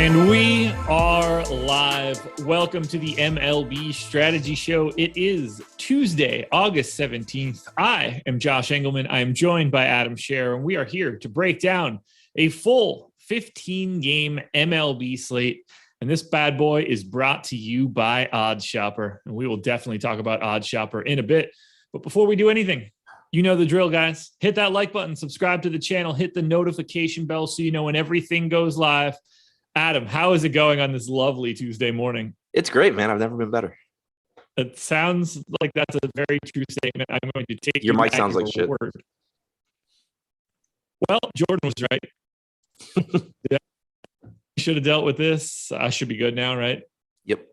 And we are live. Welcome to the MLB Strategy Show. It is Tuesday, August 17th. I am Josh Engelman. I am joined by Adam Scher, and we are here to break down a full 15-game MLB slate. And this bad boy is brought to you by Odds Shopper. And we will definitely talk about Odds Shopper in a bit. But before we do anything, you know the drill, guys. Hit that like button, subscribe to the channel, hit the notification bell so you know when everything goes live. Adam, how is it going on this lovely Tuesday morning? It's great, man. I've never been better. It sounds like that's a very true statement. I'm going to take your mic sounds like shit. Word. Well, Jordan was right. Yeah. Should have dealt with this. I should be good now, right? Yep.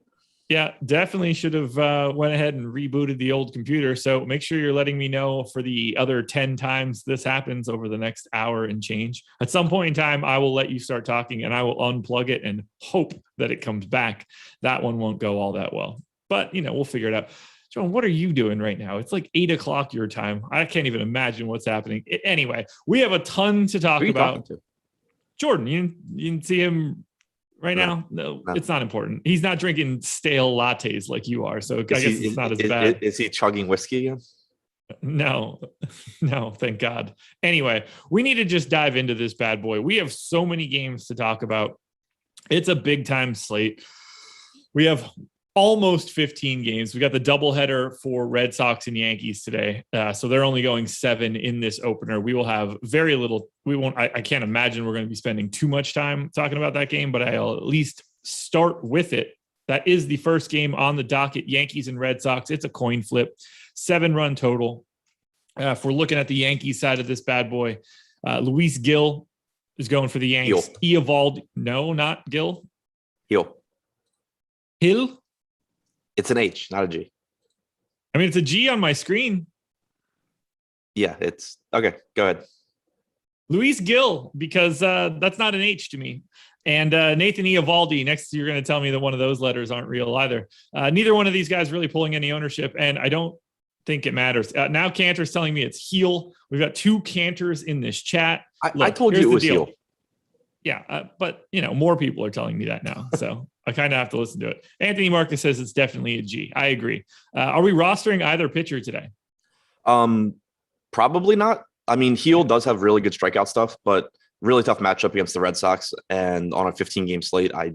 Yeah, definitely should have went ahead and rebooted the old computer. So make sure you're letting me know for the other 10 times this happens over the next hour and change. At some point in time, I will let you start talking and I will unplug it and hope that it comes back. That one won't go all that well, but we'll figure it out. John, what are you doing right now? It's like 8 o'clock your time. I can't even imagine what's happening. Anyway, we have a ton to talk about. Jordan, you didn't see him right now? No, it's not important. He's not drinking stale lattes like you are, so I guess it's not as bad. Is he chugging whiskey again? No, thank God. Anyway, we need to just dive into this bad boy. We have so many games to talk about. It's a big time slate. We have almost 15 games. We got the doubleheader for Red Sox and Yankees today. So they're only going 7 in this opener. We will have very little. I can't imagine we're going to be spending too much time talking about that game, but I'll at least start with it. That is the first game on the docket, Yankees and Red Sox. It's a coin flip, 7-run total. If we're looking at the Yankees side of this bad boy, Luis Gil is going for the Yankees. Eovaldi. No, not Gil. Hill. It's an H, not a G. I mean, it's a G on my screen. Yeah, it's okay. Go ahead. Luis Gil, because that's not an H to me. And Nathan Eovaldi, next you're going to tell me that one of those letters aren't real either. Neither one of these guys really pulling any ownership, and I don't think it matters. Now Cantor's telling me it's heel. We've got 2 Cantors in this chat. I told you it was heel. Yeah, but more people are telling me that now, so I kind of have to listen to it. Anthony Marcus says it's definitely a G. I agree. Are we rostering either pitcher today? Probably not. I mean, Heel does have really good strikeout stuff, but really tough matchup against the Red Sox. And on a 15-game slate, I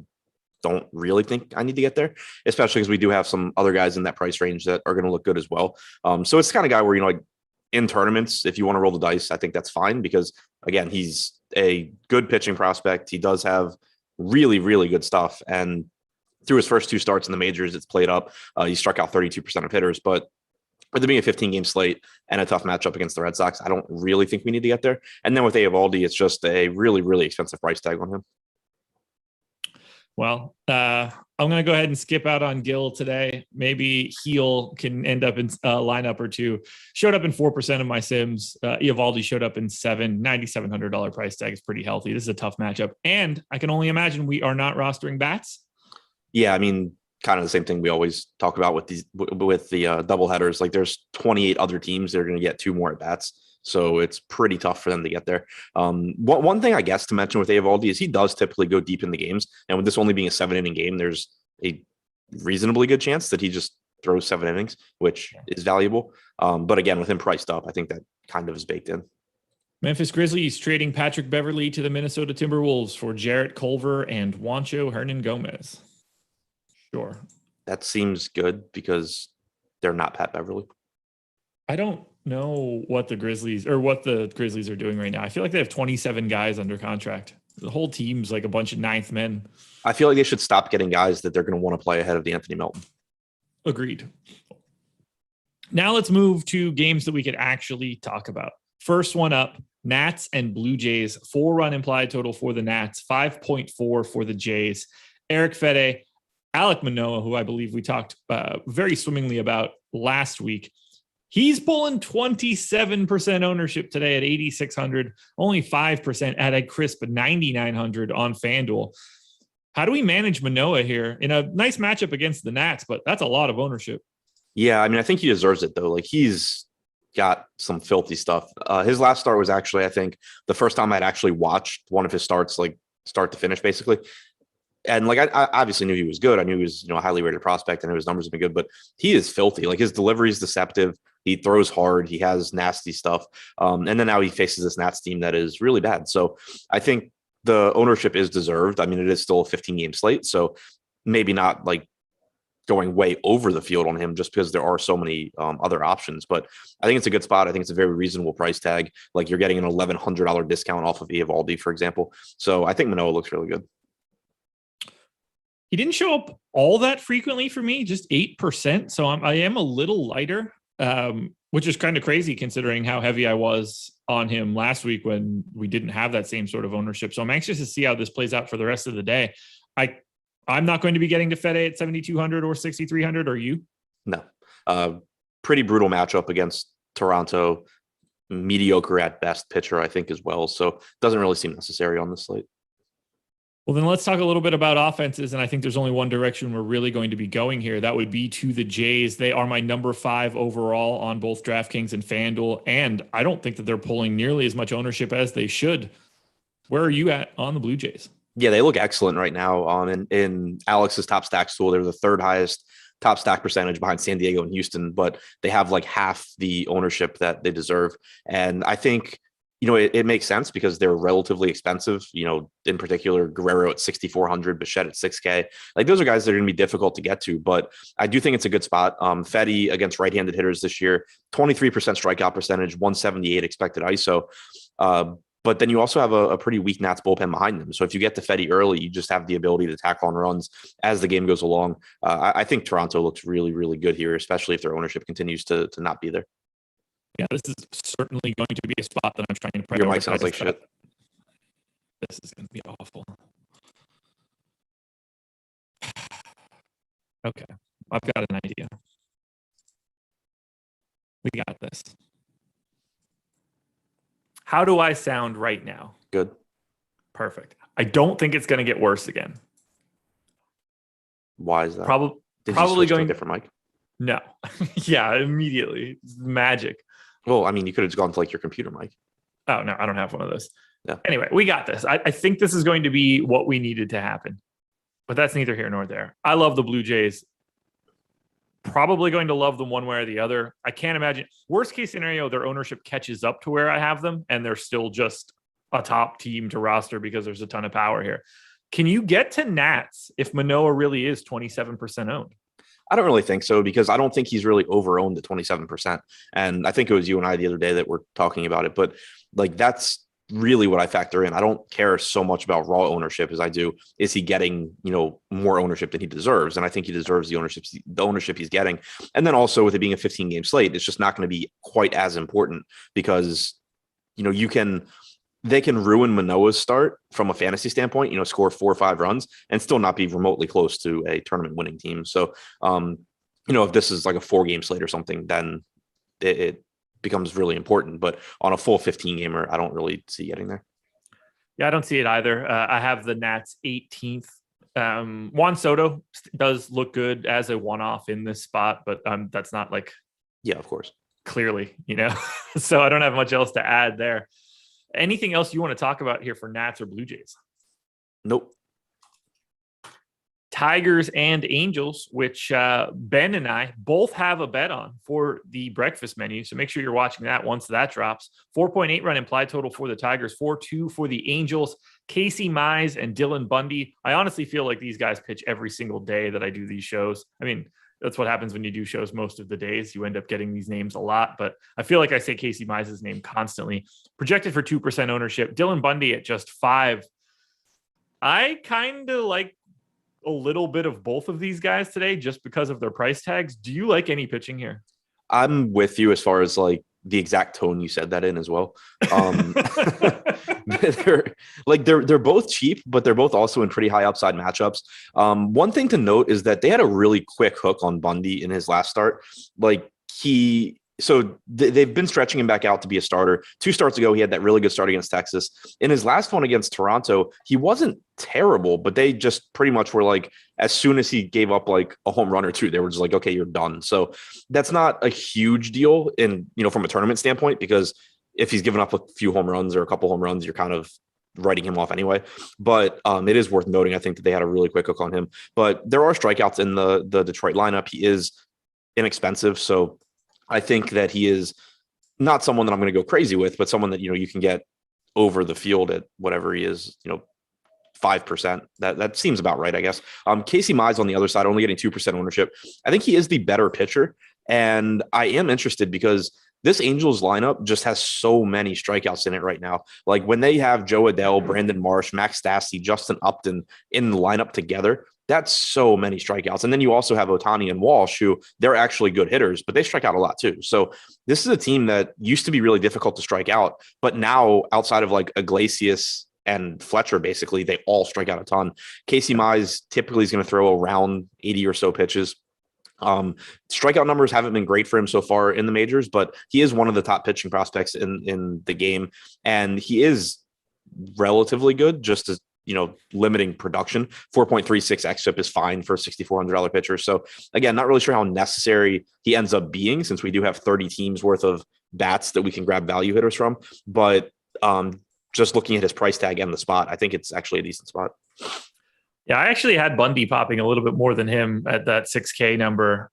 don't really think I need to get there, especially because we do have some other guys in that price range that are going to look good as well. So it's the kind of guy where, like in tournaments, if you want to roll the dice, I think that's fine because, again, he's a good pitching prospect. He does have really, really good stuff. And through his first 2 starts in the majors, it's played up. He struck out 32% of hitters, but with there being a 15-game slate and a tough matchup against the Red Sox, I don't really think we need to get there. And then with Eovaldi, it's just a really, really expensive price tag on him. Well, I'm going to go ahead and skip out on Gil today. Maybe Heel can end up in a lineup or 2. Showed up in 4% of my sims. Eovaldi showed up in 7. $9,700 price tag is pretty healthy. This is a tough matchup. And I can only imagine we are not rostering bats. Yeah, I mean, kind of the same thing we always talk about with the double headers. Like there's 28 other teams that are going to get 2 more at bats. So it's pretty tough for them to get there. One thing I guess to mention with Eovaldi is he does typically go deep in the games. And with this only being a 7-inning game, there's a reasonably good chance that he just throws 7 innings, which is valuable. But again, with him priced up, I think that kind of is baked in. Memphis Grizzlies trading Patrick Beverly to the Minnesota Timberwolves for Jarrett Culver and Juancho Hernan-Gomez. Sure. That seems good because they're not Pat Beverly. I don't know what the Grizzlies are doing right now. I feel like they have 27 guys under contract. The whole team's like a bunch of 9th men. I feel like they should stop getting guys that they're going to want to play ahead of the Anthony Melton. Agreed. Now let's move to games that we could actually talk about. First one up, Nats and Blue Jays. 4-run implied total for the Nats, 5.4 for the Jays. Eric Fede, Alek Manoah, who I believe we talked very swimmingly about last week. He's pulling 27% ownership today at 8,600, only 5% at a crisp 9,900 on FanDuel. How do we manage Manoah here in a nice matchup against the Nats? But that's a lot of ownership. Yeah, I mean, I think he deserves it, though. Like, he's got some filthy stuff. His last start was actually, I think, the first time I'd actually watched one of his starts, like start to finish, basically. And like I obviously knew he was good. I knew he was, a highly rated prospect, and his numbers have been good, but he is filthy. Like his delivery is deceptive. He throws hard. He has nasty stuff. And then now he faces this Nats team that is really bad. So I think the ownership is deserved. I mean, it is still a 15-game slate, so maybe not like going way over the field on him just because there are so many other options. But I think it's a good spot. I think it's a very reasonable price tag. Like you're getting an $1,100 discount off of Eovaldi, for example. So I think Manoah looks really good. He didn't show up all that frequently for me, just 8%. So I am a little lighter, which is kind of crazy considering how heavy I was on him last week when we didn't have that same sort of ownership. So I'm anxious to see how this plays out for the rest of the day. I'm not going to be getting to Fede at 7,200 or 6,300. Are you? No. Pretty brutal matchup against Toronto. Mediocre at best pitcher, I think, as well. So doesn't really seem necessary on this slate. Well, then let's talk a little bit about offenses. And I think there's only one direction we're really going to be going here. That would be to the Jays. They are my number 5 overall on both DraftKings and FanDuel. And I don't think that they're pulling nearly as much ownership as they should. Where are you at on the Blue Jays? Yeah, they look excellent right now. In Alex's top stacks tool, they're the 3rd highest top stack percentage behind San Diego and Houston, but they have like half the ownership that they deserve. And I think, it makes sense because they're relatively expensive. In particular, Guerrero at 6,400, Bichette at 6K. Like those are guys that are going to be difficult to get to, but I do think it's a good spot. Fetty against right-handed hitters this year, 23% strikeout percentage, 178 expected ISO. But then you also have a pretty weak Nats bullpen behind them. So if you get to Fetty early, you just have the ability to tackle on runs as the game goes along. I think Toronto looks really, really good here, especially if their ownership continues to not be there. Yeah, this is certainly going to be a spot that I'm trying to prioritize. Your mic sounds like shit. This is going to be awful. Okay, I've got an idea. We got this. How do I sound right now? Good. Perfect. I don't think it's going to get worse again. Why is that? Probably going to a different mic. No. Yeah, immediately. It's magic. Well, I mean, you could have just gone to like your computer mic. Oh, no, I don't have one of those. Yeah. Anyway, we got this. I think this is going to be what we needed to happen, but that's neither here nor there. I love the Blue Jays. Probably going to love them one way or the other. I can't imagine. Worst case scenario, their ownership catches up to where I have them, and they're still just a top team to roster because there's a ton of power here. Can you get to Nats if Manoah really is 27% owned? I don't really think so because I don't think he's really over-owned at 27%. And I think it was you and I the other day that were talking about it. But like that's really what I factor in. I don't care so much about raw ownership as I do. Is he getting, more ownership than he deserves? And I think he deserves the ownership he's getting. And then also with it being a 15-game slate, it's just not going to be quite as important because, they can ruin Manoah's start from a fantasy standpoint, score 4 or 5 runs and still not be remotely close to a tournament winning team. So, if this is like a 4-game slate or something, then it becomes really important. But on a full 15 gamer, I don't really see getting there. Yeah, I don't see it either. I have the Nats 18th. Juan Soto does look good as a one-off in this spot, but that's not like, yeah, of course, clearly, so I don't have much else to add there. Anything else you want to talk about here for Nats or Blue Jays? Nope. Tigers and Angels, which Ben and I both have a bet on for the breakfast menu. So make sure you're watching that once that drops. 4.8 run implied total for the Tigers, 4.2 for the Angels. Casey Mize and Dylan Bundy. I honestly feel like these guys pitch every single day that I do these shows. I mean, that's what happens when you do shows most of the days. You end up getting these names a lot, but I feel like I say Casey Mize's name constantly. Projected for 2% ownership. Dylan Bundy at just 5. I kind of like a little bit of both of these guys today just because of their price tags. Do you like any pitching here? I'm with you as far as like the exact tone you said that in as well. They're both cheap, but they're both also in pretty high upside matchups. One thing to note is that they had a really quick hook on Bundy in his last start. They've been stretching him back out to be a starter. 2 starts ago, he had that really good start against Texas. In his last one against Toronto, he wasn't terrible, but they just pretty much were like, as soon as he gave up like a home run or 2, they were just like, okay, you're done. So that's not a huge deal from a tournament standpoint, because if he's given up a few home runs or a couple home runs, you're kind of writing him off anyway. But it is worth noting, I think, that they had a really quick hook on him. But there are strikeouts in the Detroit lineup. He is inexpensive. So I think that he is not someone that I'm going to go crazy with, but someone that, you can get over the field at whatever he is, 5%. That seems about right, I guess. Casey Mize on the other side, only getting 2% ownership. I think he is the better pitcher. And I am interested because this Angels lineup just has so many strikeouts in it right now. Like when they have Joe Adell, Brandon Marsh, Max Stassi, Justin Upton in the lineup together, that's so many strikeouts. And then you also have Ohtani and Walsh, who they're actually good hitters, but they strike out a lot too. So this is a team that used to be really difficult to strike out, but now outside of like Iglesias and Fletcher, basically, they all strike out a ton. Casey Mize typically is going to throw around 80 or so pitches. Strikeout numbers haven't been great for him so far in the majors, but he is one of the top pitching prospects in the game. And he is relatively good, just as, limiting production. 4.36 xFIP is fine for a $6,400 pitcher. So again, not really sure how necessary he ends up being, since we do have 30 teams worth of bats that we can grab value hitters from. But just looking at his price tag and the spot, I think it's actually a decent spot. Yeah, I actually had Bundy popping a little bit more than him at that 6K number,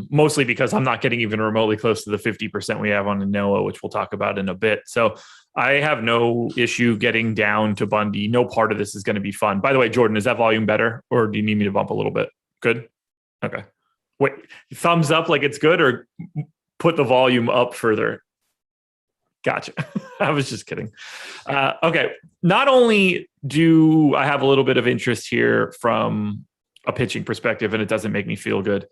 mostly because I'm not getting even remotely close to the 50% we have on Noah, which we'll talk about in a bit. So I have no issue getting down to Bundy. No part of this is going to be fun. By the way, Jordan, is that volume better, or do you need me to bump a little bit? Good? Okay. Wait, thumbs up like it's good, or put the volume up further? Gotcha. I was just kidding. Okay. Not only do I have a little bit of interest here from a pitching perspective, and it doesn't make me feel good,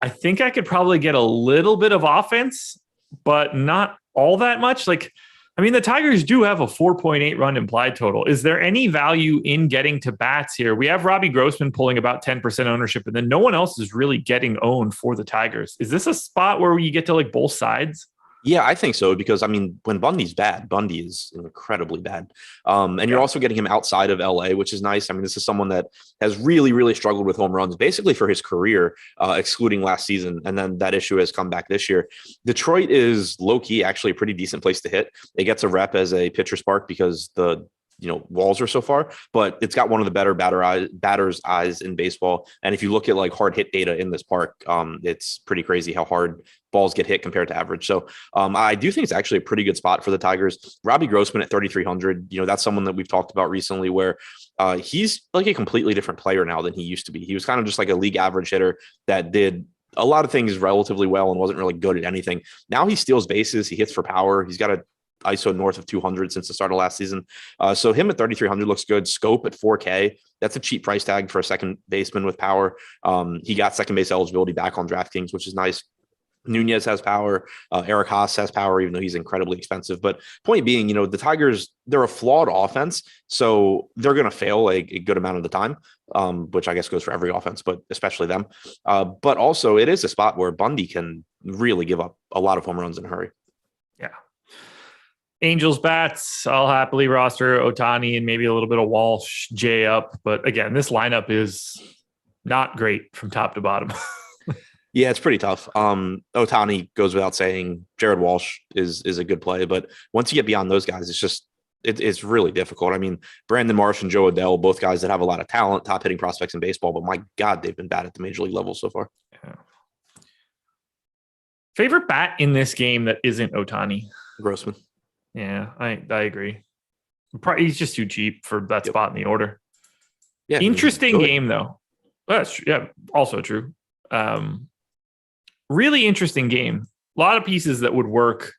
I think I could probably get a little bit of offense, but not all that much. The Tigers do have a 4.8 run implied total. Is there any value in getting to bats here? We have Robbie Grossman pulling about 10% ownership, and then no one else is really getting owned for the Tigers. Is this a spot where you get to both sides? Yeah, I think so, because when Bundy's bad, Bundy is incredibly bad. And you're also getting him outside of LA, which is nice. This is someone that has really, really struggled with home runs basically for his career, excluding last season. And then that issue has come back this year. Detroit is low key actually a pretty decent place to hit. It gets a rep as a pitcher's park because the walls are so far, but it's got one of the better batter's eyes in baseball. And if you look at hard hit data in this park, it's pretty crazy how hard balls get hit compared to average. So I do think it's actually a pretty good spot for the Tigers. Robbie Grossman at 3,300, that's someone that we've talked about recently where he's a completely different player now than he used to be. He was kind of just a league average hitter that did a lot of things relatively well and wasn't really good at anything. Now he steals bases. He hits for power. He's got a ISO north of 200 since the start of last season. So him at 3,300 looks good. Scope at 4K. That's a cheap price tag for a second baseman with power. He got second base eligibility back on DraftKings, which is nice. Nunez has power. Eric Haas has power, even though he's incredibly expensive. But point being, the Tigers, they're a flawed offense, so they're going to fail a good amount of the time, which I guess goes for every offense, but especially them. But also, it is a spot where Bundy can really give up a lot of home runs in a hurry. Yeah. Angels bats, I'll happily roster Ohtani and maybe a little bit of Walsh, J up. But again, this lineup is not great from top to bottom. Yeah, it's pretty tough. Ohtani goes without saying. Jared Walsh is a good play, but once you get beyond those guys, it's really difficult. Brandon Marsh and Joe Adell, both guys that have a lot of talent, top hitting prospects in baseball, but my God, they've been bad at the major league level so far. Yeah. Favorite bat in this game that isn't Ohtani? Grossman. Yeah, I agree. He's just too cheap for that spot in the order. Yeah, interesting game though. That's also true. Really interesting game. A lot of pieces that would work.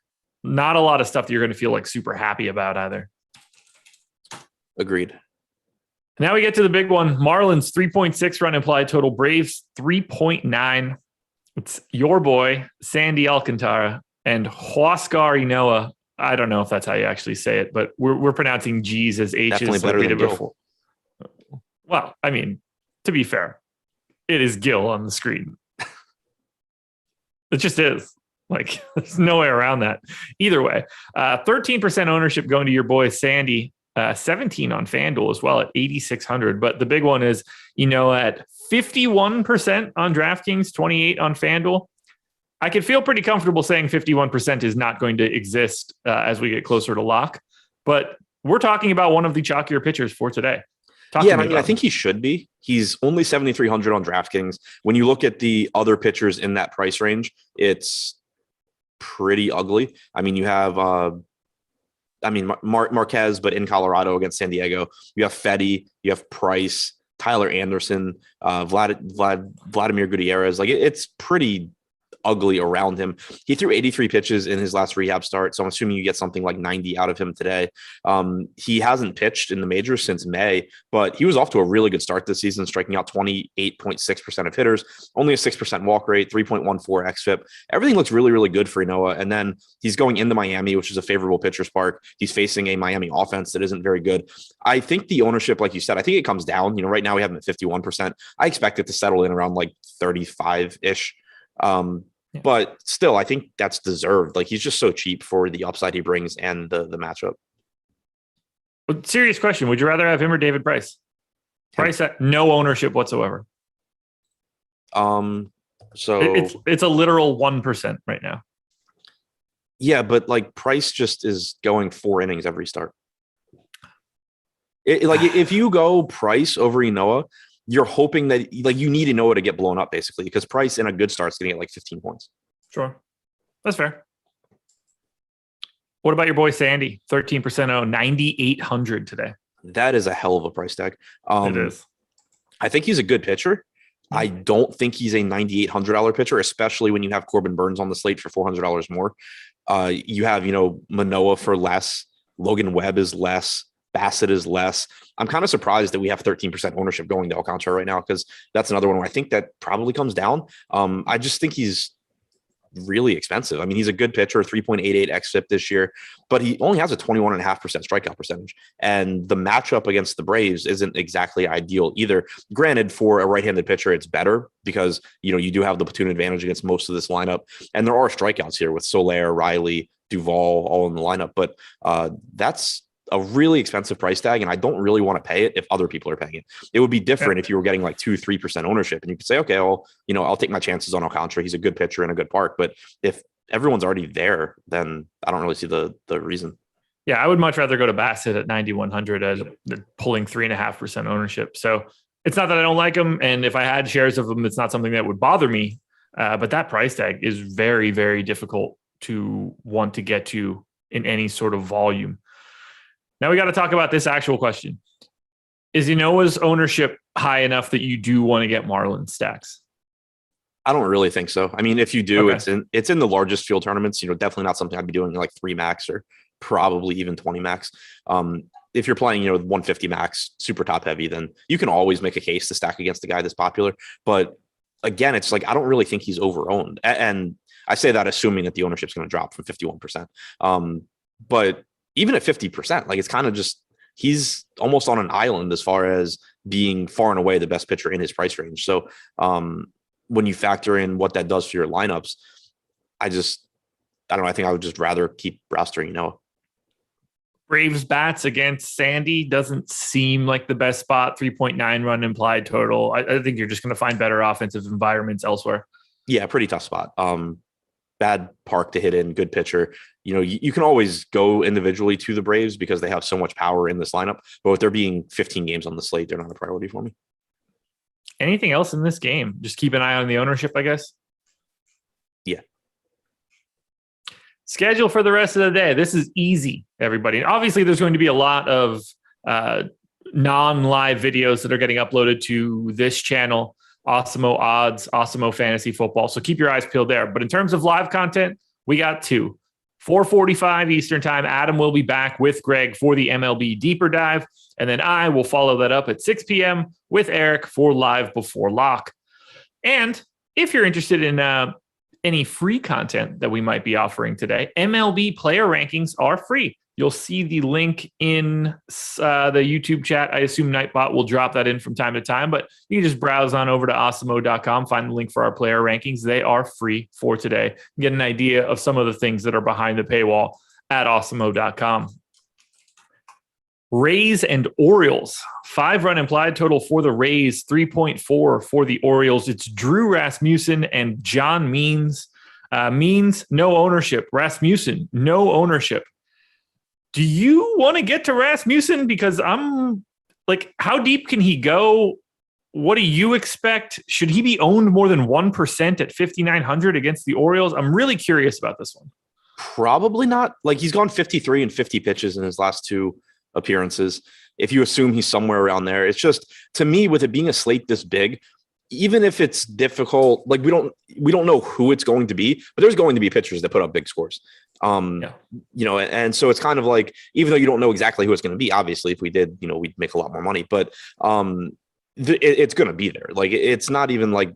Not a lot of stuff that you're going to feel super happy about either. Agreed. Now we get to the big one. Marlins 3.6 run implied total. Braves 3.9. It's your boy Sandy Alcantara and Huascar Ynoa. I don't know if that's how you actually say it, but we're pronouncing G's as H's. Definitely better than before. Well, to be fair, it is Gil on the screen. It just is. There's no way around that. Either way, 13% ownership going to your boy Sandy. 17 on FanDuel as well at 8,600. But the big one is, at 51% on DraftKings, 28 on FanDuel. I could feel pretty comfortable saying 51% is not going to exist as we get closer to lock. But we're talking about one of the chalkier pitchers for today. I think he should be. He's only 7,300 on DraftKings. When you look at the other pitchers in that price range, it's pretty ugly. I mean, you have, Marquez, but in Colorado against San Diego. You have Fetty, you have Price, Tyler Anderson, Vladimir Gutierrez. Like it's pretty ugly around him. He threw 83 pitches in his last rehab start, so I'm assuming you get something like 90 out of him today. He hasn't pitched in the majors since May, but he was off to a really good start this season, striking out 28.6% of hitters, only a 6% walk rate, 3.14 xFIP. Everything looks really, really good for Ynoa. And then he's going into Miami, which is a favorable pitcher's park. He's facing a Miami offense that isn't very good. I think the ownership, like you said, I think it comes down. Right now we have him at 51%. I expect it to settle in around like 35-ish. But still, I think that's deserved. Like he's just so cheap for the upside he brings and the matchup. Well, serious question. Would you rather have him or David Price? Price at no ownership whatsoever. So it's a literal 1% right now. Yeah, but like Price just is going 4 innings every start. If you go Price over Ynoa, you're hoping that like you need Ynoa to get blown up basically because Price in a good start is going to get like 15 points. Sure. That's fair. What about your boy Sandy? 13% owned, 9,800 today. That is a hell of a price tag. It is. I think he's a good pitcher. I don't think he's a $9,800 pitcher, especially when you have Corbin Burns on the slate for $400 more. You have, Manoah for less. Logan Webb is less. Bassett is less. I'm kind of surprised that we have 13% ownership going to Alcantara right now because that's another one where I think that probably comes down. I just think he's really expensive. I mean, he's a good pitcher, 3.88 xFIP this year, but he only has a 21.5% strikeout percentage. And the matchup against the Braves isn't exactly ideal either. Granted, for a right-handed pitcher, it's better because, you do have the platoon advantage against most of this lineup. And there are strikeouts here with Soler, Riley, Duvall, all in the lineup. But that's a really expensive price tag, and I don't really want to pay it if other people are paying it. It would be different if you were getting like 2-3% ownership, and you could say, okay, well, I'll take my chances on Alcantara. He's a good pitcher in a good park. But if everyone's already there, then I don't really see the reason. Yeah, I would much rather go to Bassett at 9,100 as pulling 3.5% ownership. So it's not that I don't like him, and if I had shares of him, it's not something that would bother me. But that price tag is very, very difficult to want to get to in any sort of volume. Now we got to talk about this actual question. Is Ynoa's ownership high enough that you do want to get Marlin stacks? I don't really think so. I mean, if you do, okay. it's in the largest field tournaments, definitely not something I'd be doing like 3 max or probably even 20 max. If you're playing, 150 max, super top heavy, then you can always make a case to stack against the guy that's popular. But again, it's like, I don't really think he's over-owned. And I say that assuming that the ownership's going to drop from 51%. But even at 50%, like it's kind of just, he's almost on an island as far as being far and away the best pitcher in his price range. So when you factor in what that does for your lineups, I don't know. I think I would just rather keep rostering Ynoa. Braves bats against Sandy doesn't seem like the best spot. 3.9 run implied total. I think you're just going to find better offensive environments elsewhere. Yeah, pretty tough spot. Bad park to hit in, good pitcher. You can always go individually to the Braves because they have so much power in this lineup. But with there being 15 games on the slate, they're not a priority for me. Anything else in this game? Just keep an eye on the ownership, I guess. Yeah. Schedule for the rest of the day. This is easy, everybody. And obviously, there's going to be a lot of non-live videos that are getting uploaded to this channel. Awesemo odds, Awesemo fantasy football. So keep your eyes peeled there. But in terms of live content, we got 2. 4:45 Eastern time. Adam will be back with Greg for the MLB deeper dive. And then I will follow that up at 6 p.m. with Eric for Live Before Lock. And if you're interested in any free content that we might be offering today, MLB player rankings are free. You'll see the link in the YouTube chat. I assume Nightbot will drop that in from time to time, but you can just browse on over to awesemo.com, find the link for our player rankings. They are free for today. Get an idea of some of the things that are behind the paywall at awesemo.com. Rays and Orioles. 5-run implied total for the Rays, 3.4 for the Orioles. It's Drew Rasmussen and John Means. Means, no ownership. Rasmussen, no ownership. Do you want to get to Rasmussen? Because I'm like, how deep can he go? What do you expect? Should he be owned more than 1% at 5,900 against the Orioles? I'm really curious about this one. Probably not. Like, he's gone 53 and 50 pitches in his last two appearances. If you assume he's somewhere around there, it's just, to me, with it being a slate this big, even if it's difficult, like we don't know who it's going to be, but there's going to be pitchers that put up big scores. And so it's kind of like, even though you don't know exactly who it's going to be, obviously, if we did, we'd make a lot more money, but it's going to be there. Like, it's not even like,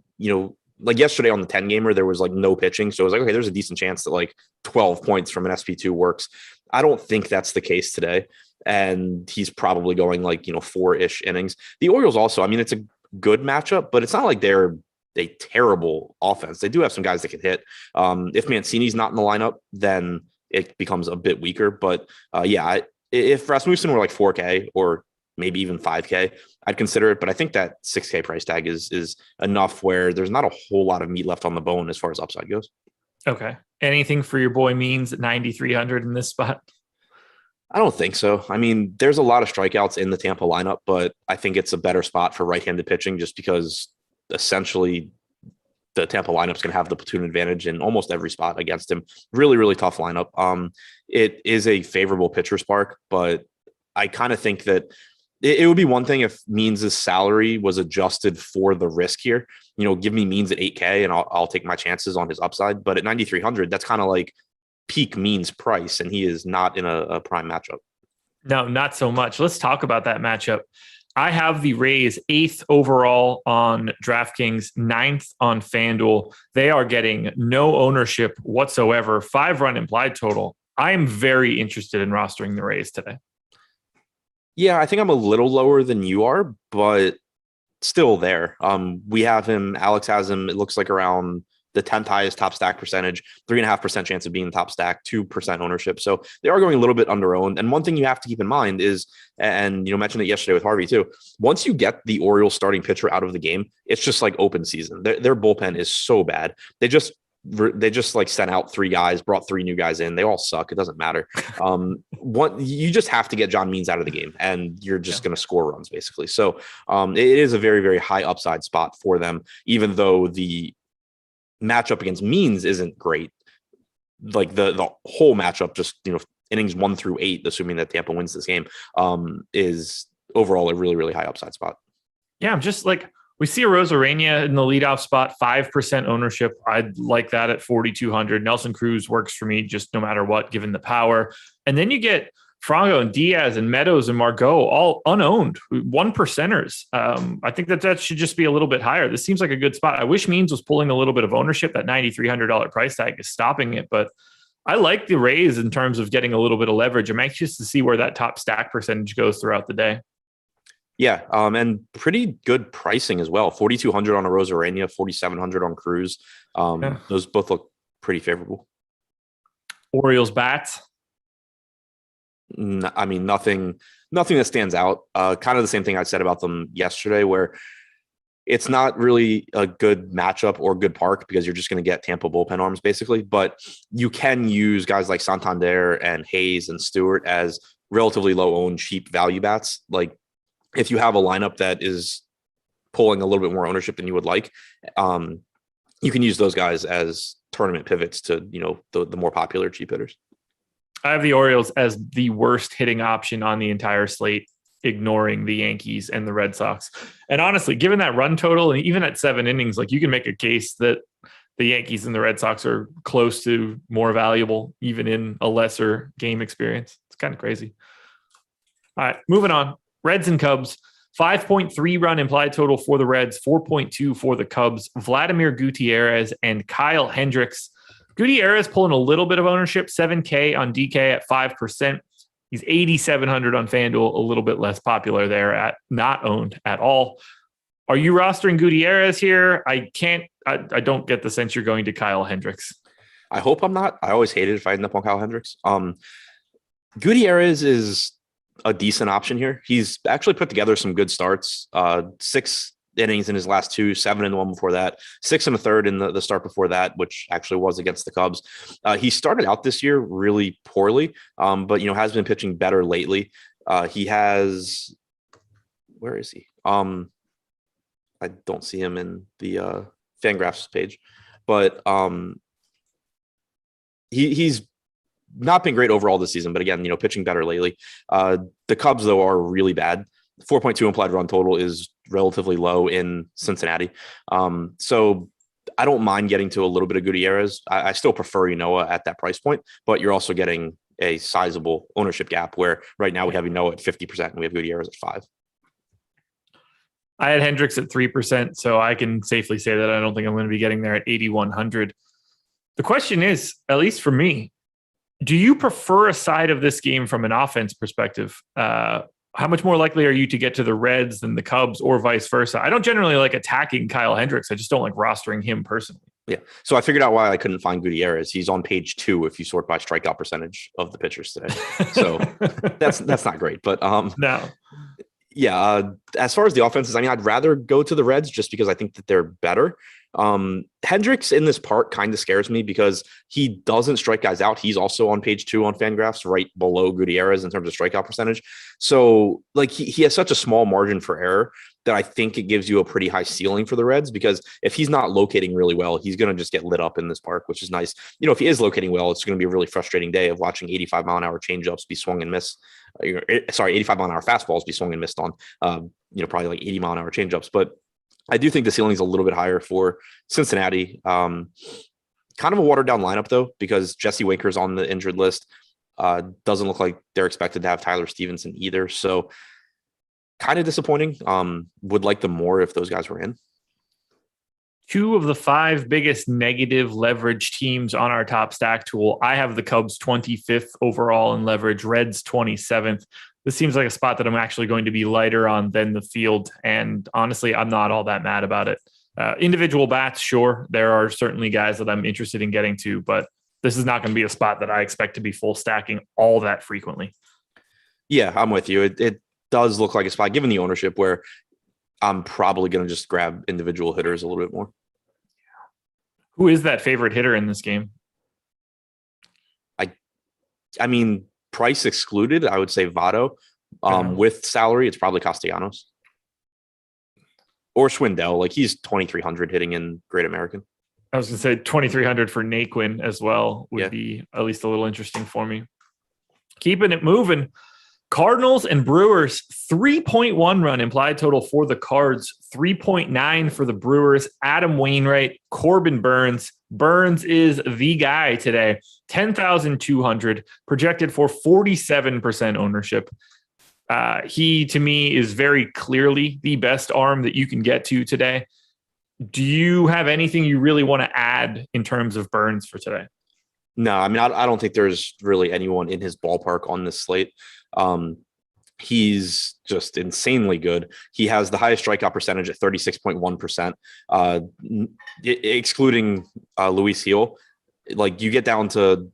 like yesterday on the 10 gamer, there was like no pitching. So it was like, okay, there's a decent chance that like 12 points from an SP2 works. I don't think that's the case today. And he's probably going like, 4-ish innings. The Orioles also, I mean, it's a good matchup, but it's not like they're a terrible offense. They do have some guys that can hit. If Mancini's not in the lineup, then it becomes a bit weaker. But if Rasmussen were like 4K or maybe even 5K, I'd consider it. But I think that 6K price tag is enough where there's not a whole lot of meat left on the bone as far as upside goes. Okay. Anything for your boy Means at 9,300 in this spot? I don't think so. I mean, there's a lot of strikeouts in the Tampa lineup, but I think it's a better spot for right-handed pitching just because essentially the Tampa lineup's going to have the platoon advantage in almost every spot against him. Really, really tough lineup. It is a favorable pitcher's park, but I kind of think that it would be one thing if Means' salary was adjusted for the risk here. Give me Means at 8K and I'll take my chances on his upside. But at 9,300, that's kind of like peak Means price, and he is not in a prime matchup. No, not so much. Let's talk about that matchup. I have the Rays 8th overall on DraftKings, 9th on FanDuel. They are getting no ownership whatsoever, 5-run implied total. I am very interested in rostering the Rays today. Yeah, I think I'm a little lower than you are, but still there. We have him, Alex has him, it looks like around the 10th highest top stack percentage, 3.5% chance of being the top stack, 2% ownership. So they are going a little bit under owned. And one thing you have to keep in mind is, and mentioned it yesterday with Harvey too, once you get the Orioles starting pitcher out of the game, it's just like open season. Their bullpen is so bad. They just like sent out 3 guys, brought 3 new guys in. They all suck. It doesn't matter. You just have to get John Means out of the game and you're just going to score runs basically. So it is a very, very high upside spot for them, even though the matchup against Means isn't great. Like the whole matchup, just innings 1 through 8, assuming that Tampa wins this game, is overall a really, really high upside spot. Yeah, I'm just like, we see a Rosarena in the leadoff spot, 5% ownership. I'd like that at 4,200. Nelson Cruz works for me just no matter what, given the power. And then you get Franco and Diaz and Meadows and Margot, all unowned, 1%ers. I think that should just be a little bit higher. This seems like a good spot. I wish Means was pulling a little bit of ownership. That $9,300 price tag is stopping it, but I like the Rays in terms of getting a little bit of leverage. I'm anxious to see where that top stack percentage goes throughout the day. Yeah, and pretty good pricing as well. 4,200 on a Rosarena, 4,700 on Cruz. Those both look pretty favorable. Orioles bats. I mean, nothing that stands out. Kind of the same thing I said about them yesterday, where it's not really a good matchup or good park because you're just going to get Tampa bullpen arms basically. But you can use guys like Santander and Hayes and Stewart as relatively low owned, cheap value bats. Like if you have a lineup that is pulling a little bit more ownership than you would like, you can use those guys as tournament pivots to the more popular cheap hitters. I have the Orioles as the worst hitting option on the entire slate, ignoring the Yankees and the Red Sox. And honestly, given that run total, and even at 7 innings, like you can make a case that the Yankees and the Red Sox are close to more valuable, even in a lesser game experience. It's kind of crazy. All right, moving on. Reds and Cubs, 5.3 run implied total for the Reds, 4.2 for the Cubs. Vladimir Gutierrez and Kyle Hendricks. Gutierrez pulling a little bit of ownership, 7K on DK at 5%. He's 8,700 on FanDuel, a little bit less popular there at not owned at all. Are you rostering Gutierrez here? I don't get the sense you're going to Kyle Hendricks. I hope I'm not. I always hated if I end up on Kyle Hendricks. Gutierrez is a decent option here. He's actually put together some good starts. 6 innings in his last two, 7 and 1 before that, 6 and a third in the start before that, which actually was against the Cubs. He started out this year really poorly, but has been pitching better lately. He has, where is he? I don't see him in the FanGraphs page, but he's not been great overall this season, but again, pitching better lately. The Cubs, though, are really bad. 4.2 implied run total is relatively low in Cincinnati. So I don't mind getting to a little bit of Gutierrez. I still prefer Ynoa at that price point, but you're also getting a sizable ownership gap where right now we have Ynoa at 50% and we have Gutierrez at 5%. I had Hendricks at 3%, so I can safely say that I don't think I'm going to be getting there at 8,100. The question is, at least for me, do you prefer a side of this game from an offense perspective? How much more likely are you to get to the Reds than the Cubs or vice versa? I don't generally like attacking Kyle Hendricks. I just don't like rostering him personally. Yeah. So I figured out why I couldn't find Gutierrez. He's on page 2 if you sort by strikeout percentage of the pitchers today. So that's not great. But no. Yeah. As far as the offenses, I'd rather go to the Reds just because I think that they're better. Hendricks in this part kind of scares me because he doesn't strike guys out. He's also on page 2 on FanGraphs, right below Gutierrez in terms of strikeout percentage. So he has such a small margin for error that I think it gives you a pretty high ceiling for the Reds, because if he's not locating really well, he's going to just get lit up in this park, which is nice. If he is locating well, it's going to be a really frustrating day of watching 85 mile an hour changeups be swung and miss. 85 mile an hour fastballs be swung and missed on, probably like 80 mile an hour changeups. But I do think the ceiling is a little bit higher for Cincinnati. Kind of a watered down lineup though, because Jesse Winker's on the injured list. Doesn't look like they're expected to have Tyler Stevenson either. So kind of disappointing. Would like them more if those guys were in. 2 of the 5 biggest negative leverage teams on our top stack tool. I have the Cubs 25th overall in leverage, Reds 27th. This seems like a spot that I'm actually going to be lighter on than the field. And honestly, I'm not all that mad about it. Individual bats, sure. There are certainly guys that I'm interested in getting to, but this is not going to be a spot that I expect to be full stacking all that frequently. Yeah, I'm with you. It does look like a spot, given the ownership, where I'm probably going to just grab individual hitters a little bit more. Who is that favorite hitter in this game? I mean, price excluded, I would say Votto. With salary, it's probably Castellanos or Schwindel. He's 2,300 hitting in Great American. I was going to say 2,300 for Naquin as well would be at least a little interesting for me. Keeping it moving. Cardinals and Brewers, 3.1 run implied total for the Cards, 3.9 for the Brewers. Adam Wainwright, Corbin Burns. Burns is the guy today. 10,200, projected for 47% ownership. He, to me, is very clearly the best arm that you can get to today. Do you have anything you really want to add in terms of Burns for today? No, I don't think there's really anyone in his ballpark on this slate. He's just insanely good. He has the highest strikeout percentage at 36.1%, excluding Luis Gil. You get down to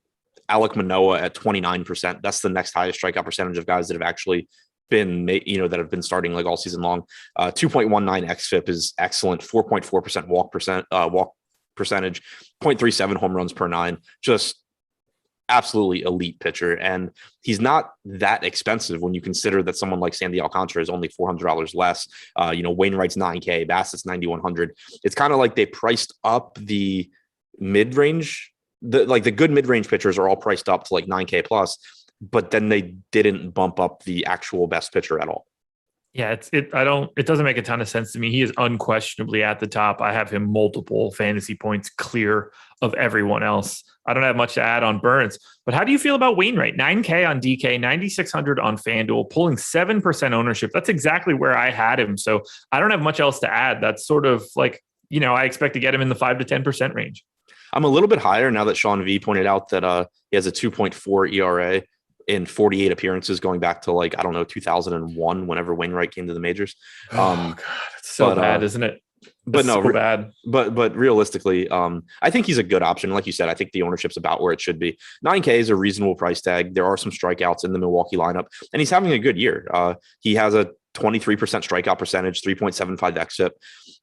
Alek Manoah at 29%. That's the next highest strikeout percentage of guys that have actually been, that have been starting all season long. 2.19 xFIP is excellent. 4.4% walk percentage, 0.37 home runs per 9. Just absolutely elite pitcher. And he's not that expensive when you consider that someone like Sandy Alcantara is only $400 less. Wainwright's $9K, Bassett's $9,100. It's kind of like they priced up the mid-range. The good mid-range pitchers are all priced up to $9K plus, but then they didn't bump up the actual best pitcher at all. Yeah, it doesn't make a ton of sense to me. He is unquestionably at the top. I have him multiple fantasy points clear of everyone else. I don't have much to add on Burns, but how do you feel about Wainwright? 9K on DK, 9,600 on FanDuel, pulling 7% ownership. That's exactly where I had him. So I don't have much else to add. That's sort of I expect to get him in the 5 to 10% range. I'm a little bit higher now that Sean V pointed out that he has a 2.4 ERA in 48 appearances going back to 2001, whenever Wainwright came to the majors. God, it's so bad, isn't it? But no, so bad. But realistically, I think he's a good option. Like you said, I think the ownership's about where it should be. 9K is a reasonable price tag. There are some strikeouts in the Milwaukee lineup, and he's having a good year. He has a 23% strikeout percentage, 3.75 xFIP.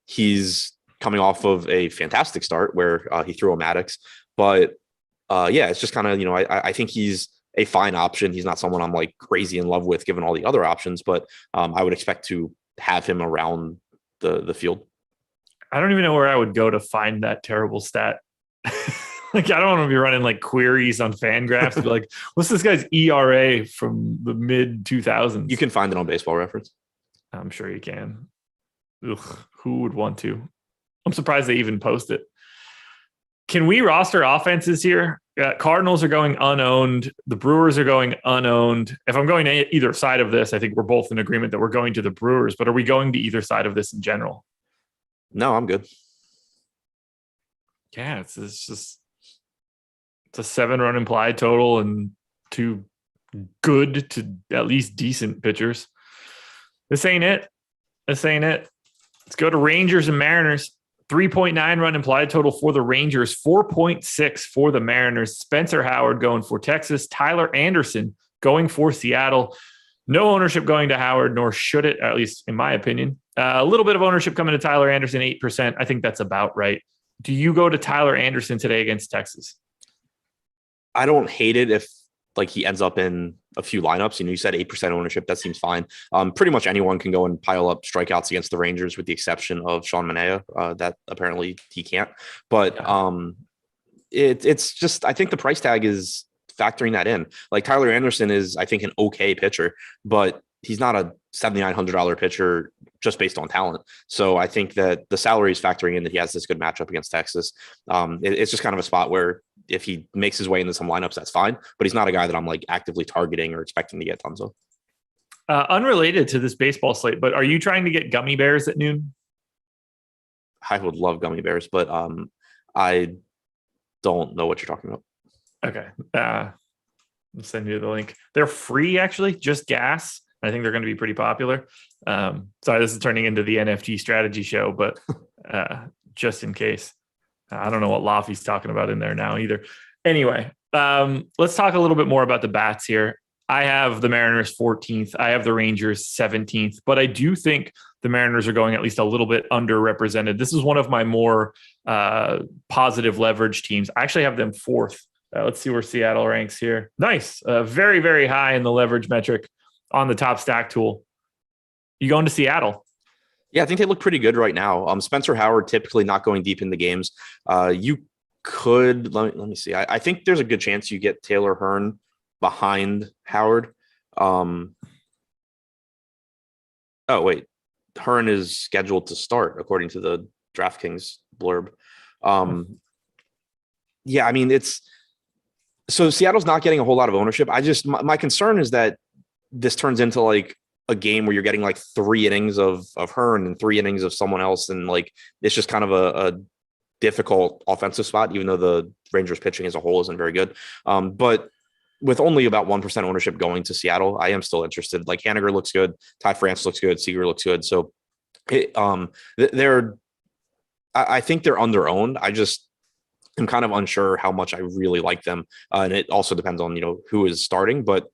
He's coming off of a fantastic start where he threw a Maddox. But yeah, it's just kind of, I think he's a fine option. He's not someone I'm like crazy in love with given all the other options, but I would expect to have him around the field. I don't even know where I would go to find that terrible stat. Like, I don't want to be running like queries on FanGraphs to be like, what's this guy's ERA from the mid 2000s? You can find it on Baseball Reference. I'm sure you can. Ugh, who would want to? I'm surprised they even post it. Can we roster offenses here? Cardinals are going unowned. The Brewers are going unowned. If I'm going to either side of this, I think we're both in agreement that we're going to the Brewers, but are we going to either side of this in general? No, I'm good. Yeah, it's a 7-run implied total and 2 good to at least decent pitchers. This ain't it. Let's go to Rangers and Mariners. 3.9 run implied total for the Rangers, 4.6 for the Mariners. Spencer Howard going for Texas. Tyler Anderson going for Seattle. No ownership going to Howard, nor should it, at least in my opinion. A little bit of ownership coming to Tyler Anderson, 8%. I think that's about right. Do you go to Tyler Anderson today against Texas? I don't hate it if like he ends up in a few lineups. You said 8% ownership. That seems fine. Pretty much anyone can go and pile up strikeouts against the Rangers with the exception of Sean Manaea. That apparently he can't. But it's just, I think the price tag is factoring that in. Like Tyler Anderson is, I think, an okay pitcher, but he's not a $7,900 pitcher just based on talent. So I think that the salary is factoring in that he has this good matchup against Texas. It's just kind of a spot where if he makes his way into some lineups, that's fine. But he's not a guy that I'm like actively targeting or expecting to get tons of. Unrelated to this baseball slate, but are you trying to get gummy bears at noon? I would love gummy bears, but I don't know what you're talking about. Okay. I'll send you the link. They're free, actually, just gas. I think they're going to be pretty popular. Sorry, this is turning into the NFT strategy show, but just in case. I don't know what Laffy's talking about in there now either. Anyway, let's talk a little bit more about the bats here. I have the Mariners 14th. I have the Rangers 17th, but I do think the Mariners are going at least a little bit underrepresented. This is one of my more positive leverage teams. I actually have them 4th. Let's see where Seattle ranks here. Nice. Very, very high in the leverage metric on the top stack tool. You going to Seattle? Yeah, I think they look pretty good right now. Spencer Howard typically not going deep in the games. You could, let me see. I think there's a good chance you get Taylor Hearn behind Howard. Oh, wait. Hearn is scheduled to start according to the DraftKings blurb. Yeah, I mean, so Seattle's not getting a whole lot of ownership. My concern is that this turns into like a game where you're getting like 3 innings of Hearn and 3 innings of someone else. And like, it's just kind of a difficult offensive spot, even though the Rangers pitching as a whole isn't very good. But with only about 1% ownership going to Seattle, I am still interested. Like Haniger looks good. Ty France looks good. Seager looks good. So I think they're under-owned. I'm kind of unsure how much I really like them. And it also depends on, who is starting, but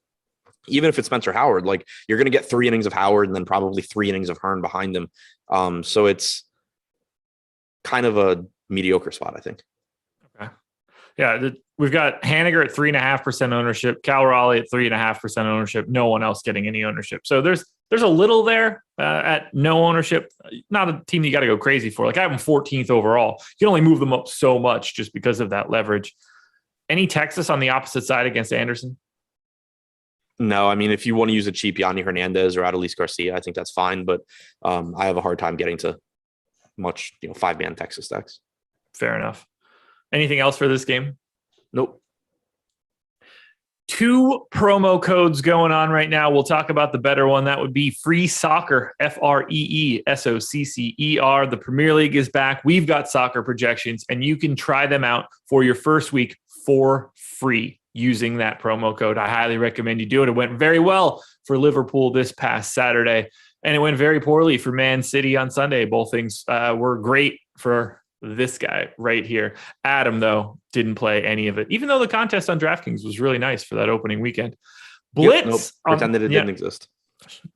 even if it's Spencer Howard, like you're going to get 3 innings of Howard and then probably 3 innings of Hearn behind him. So it's kind of a mediocre spot, I think. Okay. Yeah. We've got Haniger at 3.5% ownership, Cal Raleigh at 3.5% ownership, no one else getting any ownership. So there's a little there at no ownership, not a team you got to go crazy for. Like I have them 14th overall. You can only move them up so much just because of that leverage. Any Texas on the opposite side against Anderson? No, I mean, if you want to use a cheap Yanni Hernandez or Adolis Garcia, I think that's fine. But I have a hard time getting to much, 5-man Texas stacks. Fair enough. Anything else for this game? Nope. 2 promo codes going on right now. We'll talk about the better one. That would be Free Soccer, FREESOCCER. The Premier League is back. We've got soccer projections, and you can try them out for your first week for free using that promo code. I highly recommend you do it. It went very well for Liverpool this past Saturday, and it went very poorly for Man City on Sunday. Both things were great for this guy right here. Adam, though, didn't play any of it, even though the contest on DraftKings was really nice for that opening weekend. Blitz. Pretended it didn't exist.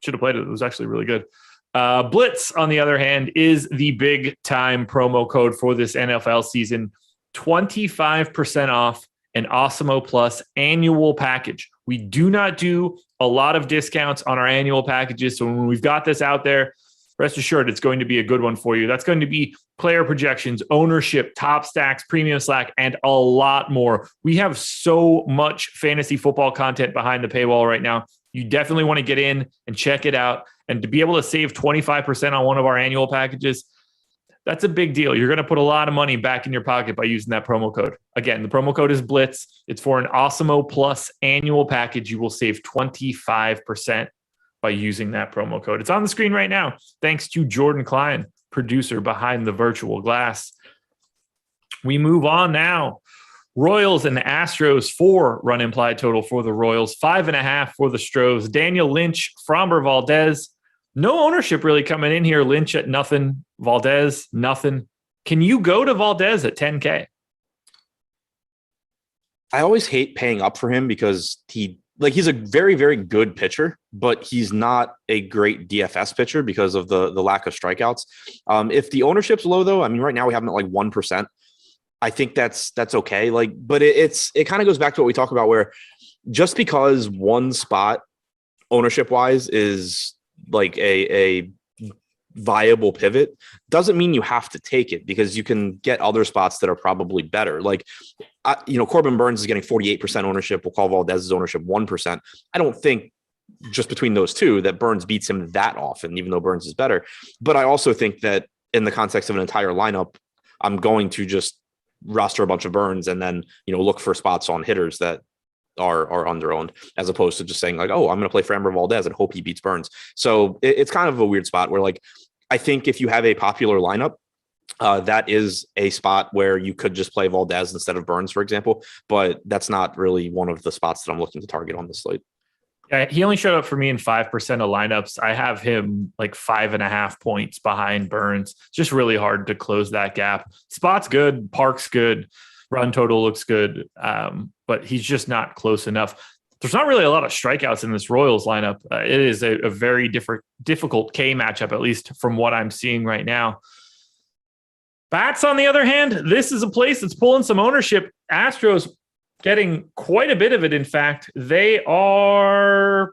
Should have played it. It was actually really good. Blitz, on the other hand, is the big time promo code for this NFL season. 25% off an Awesemo Plus annual package. We do not do a lot of discounts on our annual packages. So when we've got this out there, rest assured it's going to be a good one for you. That's going to be player projections, ownership, top stacks, premium slack, and a lot more. We have so much fantasy football content behind the paywall right now. You definitely want to get in and check it out. And to be able to save 25% on one of our annual packages, that's a big deal. You're going to put a lot of money back in your pocket by using that promo code. Again, the promo code is Blitz. It's for an Awesemo Plus annual package. You will save 25% by using that promo code. It's on the screen right now. Thanks to Jordan Klein, producer behind the virtual glass. We move on now. Royals and Astros, 4 run implied total for the Royals, 5.5 for the Stros. Daniel Lynch, Framber Valdez. No ownership really coming in here. Lynch at nothing, Valdez, nothing. Can you go to Valdez at 10K? I always hate paying up for him because he's a very, very good pitcher, but he's not a great DFS pitcher because of the lack of strikeouts. If the ownership's low, though, I mean, right now we have him at like 1%. I think that's okay. But it kind of goes back to what we talk about, where just because one spot ownership wise is like a viable pivot doesn't mean you have to take it, because you can get other spots that are probably better. Corbin Burns is getting 48% ownership. We'll call Valdez's ownership 1%. I don't think just between those two that Burns beats him that often, even though Burns is better. But I also think that in the context of an entire lineup, I'm going to just roster a bunch of Burns and then, look for spots on hitters that are underowned, as opposed to just saying like, oh, I'm going to play Framber Valdez and hope he beats Burns. So it's kind of a weird spot where, like, I think if you have a popular lineup, that is a spot where you could just play Valdez instead of Burns, for example, but that's not really one of the spots that I'm looking to target on this slate. Yeah, he only showed up for me in 5% of lineups. I have him like 5.5 points behind Burns. It's just really hard to close that gap. Spot's good, Park's good, run total looks good, but he's just not close enough. There's not really a lot of strikeouts in this Royals lineup. It is a very difficult K matchup, at least from what I'm seeing right now. Bats, on the other hand, this is a place that's pulling some ownership. Astros getting quite a bit of it. In fact, they are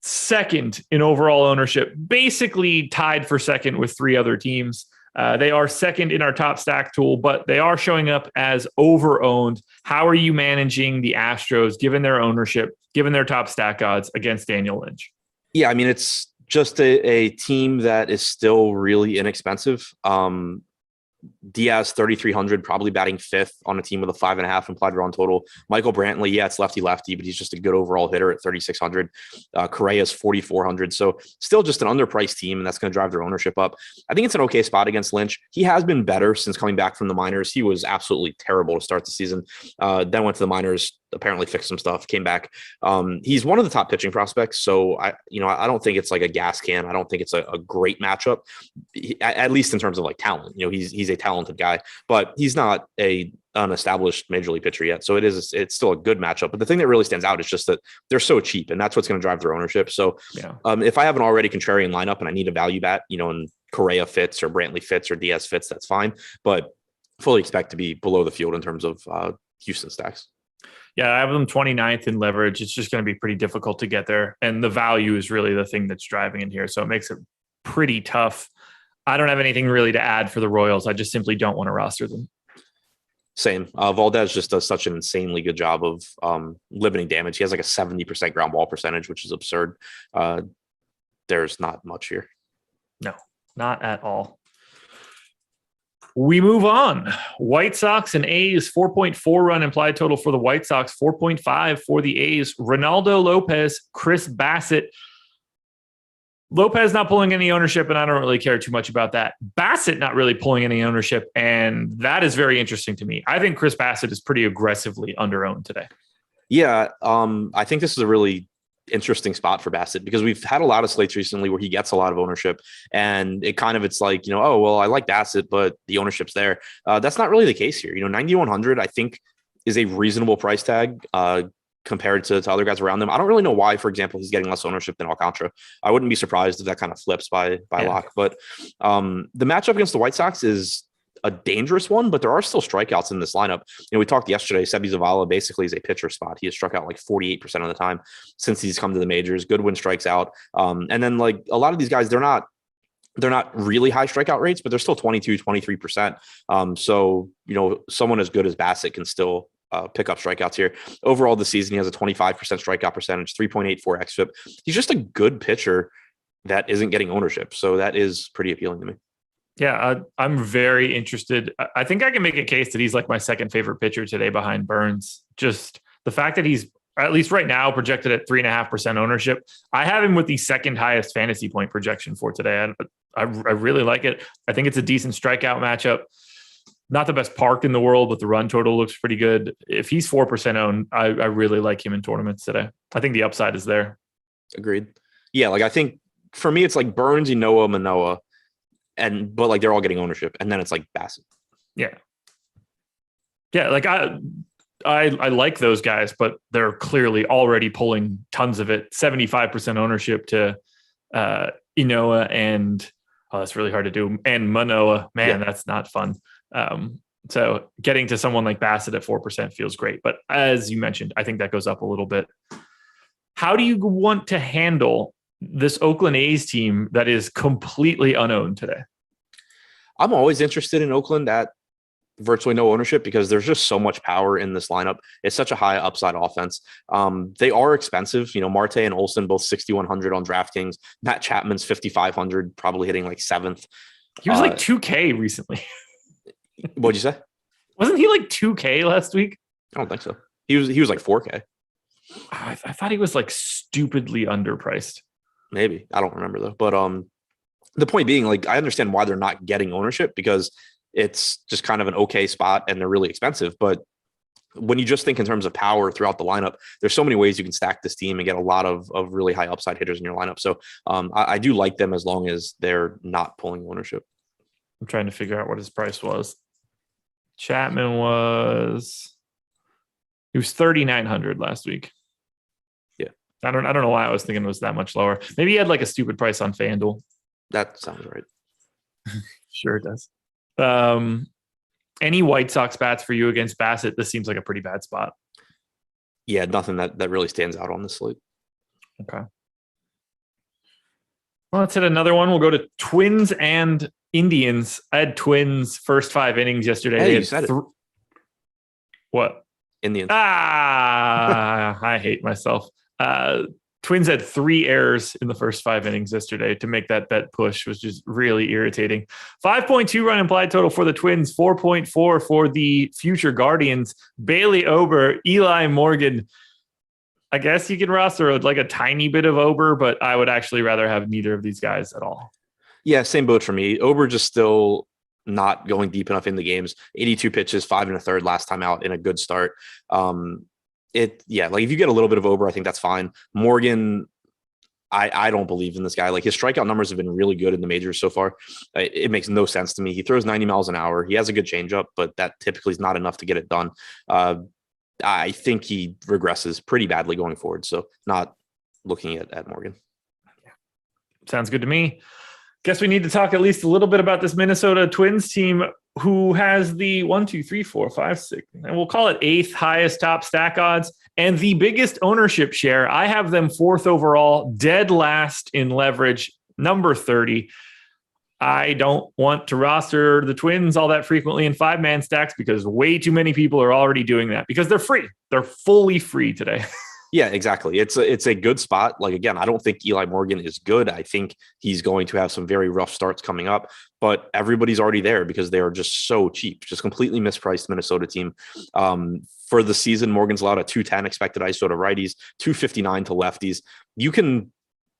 second in overall ownership, basically tied for second with 3 other teams. They are second in our top stack tool, but they are showing up as over-owned. How are you managing the Astros, given their ownership, given their top stack odds against Daniel Lynch? Yeah, I mean, it's just a team that is still really inexpensive. Diaz, 3,300, probably batting 5th on a team with a 5.5 implied run total. Michael Brantley, yeah, it's lefty, but he's just a good overall hitter at 3,600. Correa's 4,400. So still just an underpriced team, and that's going to drive their ownership up. I think it's an okay spot against Lynch. He has been better since coming back from the minors. He was absolutely terrible to start the season. Then went to the minors, apparently fixed some stuff, came back. He's one of the top pitching prospects. So I don't think it's like a gas can. I don't think it's a great matchup, at least in terms of like talent. He's a talented guy, but he's not an established major league pitcher yet. So it's still a good matchup. But the thing that really stands out is just that they're so cheap, and that's what's going to drive their ownership. So if I have an already contrarian lineup and I need a value bat, and Correa fits or Brantley fits or Diaz fits, that's fine. But fully expect to be below the field in terms of Houston stacks. Yeah, I have them 29th in leverage. It's just going to be pretty difficult to get there. And the value is really the thing that's driving in here. So it makes it pretty tough. I don't have anything really to add for the Royals. I just simply don't want to roster them. Same. Valdez just does such an insanely good job of limiting damage. He has like a 70% ground ball percentage, which is absurd. There's not much here. No, not at all. We move on. White Sox and A's, 4.4 run implied total for the White Sox, 4.5 for the A's. Ronaldo Lopez, Chris Bassett. Lopez not pulling any ownership, and I don't really care too much about that. Bassett not really pulling any ownership, and that is very interesting to me. I think Chris Bassett is pretty aggressively underowned today. Yeah, I think this is a really interesting spot for Bassett, because we've had a lot of slates recently where he gets a lot of ownership, and it's like, oh, well, I like Bassett, but the ownership's there. That's not really the case here. 9,100, I think, is a reasonable price tag. compared to other guys around them. I don't really know why, for example, he's getting less ownership than Alcantara. I wouldn't be surprised if that kind of flips by lock. But the matchup against the White Sox is a dangerous one, but there are still strikeouts in this lineup. We talked yesterday, Sebi Zavala basically is a pitcher spot. He has struck out like 48% of the time since he's come to the majors. Goodwin strikes out. And then like a lot of these guys, they're not really high strikeout rates, but they're still 22, 23%. So, someone as good as Bassett can still pick up strikeouts here. Overall this season, he has a 25% strikeout percentage, 3.84 xFIP. He's just a good pitcher that isn't getting ownership. So that is pretty appealing to me. Yeah, I'm very interested. I think I can make a case that he's like my second favorite pitcher today behind Burns. Just the fact that he's, at least right now, projected at 3.5% ownership. I have him with the second highest fantasy point projection for today. I really like it. I think it's a decent strikeout matchup. Not the best park in the world, but the run total looks pretty good. If he's 4% owned, I really like him in tournaments today. I think the upside is there. Agreed. Yeah, like I think for me, it's like Burns, Manoah, but like they're all getting ownership, and then it's like Bassett. Yeah. Like I like those guys, but they're clearly already pulling tons of it. 75% ownership to Inoa and that's really hard to do. And Manoah, man, that's not fun. So getting to someone like Bassett at 4% feels great. But as you mentioned, I think that goes up a little bit. How do you want to handle this Oakland A's team that is completely unowned today? I'm always interested in Oakland at virtually no ownership because there's just so much power in this lineup. It's such a high upside offense. They are expensive. Marte and Olsen both 6,100 on DraftKings. Matt Chapman's 5,500, probably hitting like 7th. He was like 2K recently. What'd you say? Wasn't he like 2K last week? I don't think so. He was like 4K. I thought he was like stupidly underpriced. Maybe. I don't remember though. But the point being, like, I understand why they're not getting ownership because it's just kind of an okay spot and they're really expensive. But when you just think in terms of power throughout the lineup, there's so many ways you can stack this team and get a lot of really high upside hitters in your lineup. So I do like them as long as they're not pulling ownership. I'm trying to figure out what his price was. Chapman was 3,900 last week. Yeah. I don't know why I was thinking it was that much lower. Maybe he had like a stupid price on FanDuel. That sounds right. Sure it does. Any White Sox bats for you against Bassett? This seems like a pretty bad spot. Yeah, nothing that really stands out on this slate. Okay. Well, let's hit another one. We'll go to Twins and Indians. I had Twins first 5 innings yesterday. Hey, you said it. What? Indians. I hate myself. Twins had 3 errors in the first 5 innings yesterday to make that bet push, was just really irritating. 5.2 run implied total for the Twins, 4.4 for the future Guardians. Bailey Ober, Eli Morgan. I guess you can roster like a tiny bit of Ober, but I would actually rather have neither of these guys at all. Yeah, same boat for me. Ober just still not going deep enough in the games. 82 pitches, 5 1/3 last time out in a good start. Like if you get a little bit of Ober, I think that's fine. Morgan, I don't believe in this guy. Like his strikeout numbers have been really good in the majors so far. It makes no sense to me. He throws 90 miles an hour. He has a good changeup, but that typically is not enough to get it done. I think he regresses pretty badly going forward. So not looking at Morgan. Sounds good to me. Guess we need to talk at least a little bit about this Minnesota Twins team who has the 1, 2, 3, 4, 5, 6, and we'll call it 8th highest top stack odds and the biggest ownership share. I have them 4th overall, dead last in leverage, number 30. I don't want to roster the Twins all that frequently in 5-man stacks because way too many people are already doing that because they're free. They're fully free today. Yeah, exactly. It's a good spot. Like, again, I don't think Eli Morgan is good. I think he's going to have some very rough starts coming up, but everybody's already there because they are just so cheap, just completely mispriced Minnesota team. For the season, Morgan's allowed a 210 expected ISO to righties, 259 to lefties. You can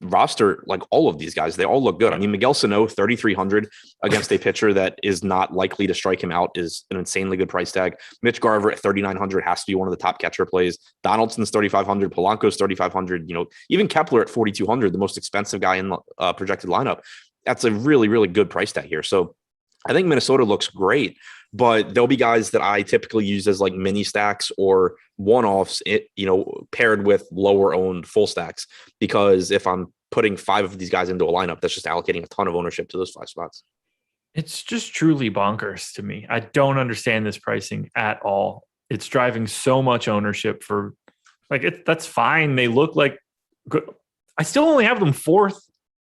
roster like all of these guys. They all look good. I mean, Miguel Sano, 3,300 against a pitcher that is not likely to strike him out is an insanely good price tag. Mitch Garver at 3,900 has to be one of the top catcher plays. Donaldson's 3,500, Polanco's 3,500, even Kepler at 4,200, the most expensive guy in the projected lineup. That's a really, really good price tag here. So I think Minnesota looks great, but there'll be guys that I typically use as like mini stacks or one-offs, paired with lower owned full stacks, because if I'm putting 5 of these guys into a lineup, that's just allocating a ton of ownership to those 5 spots. It's just truly bonkers to me. I don't understand this pricing at all. It's driving so much ownership for that's fine. They look like good. I still only have them 4th.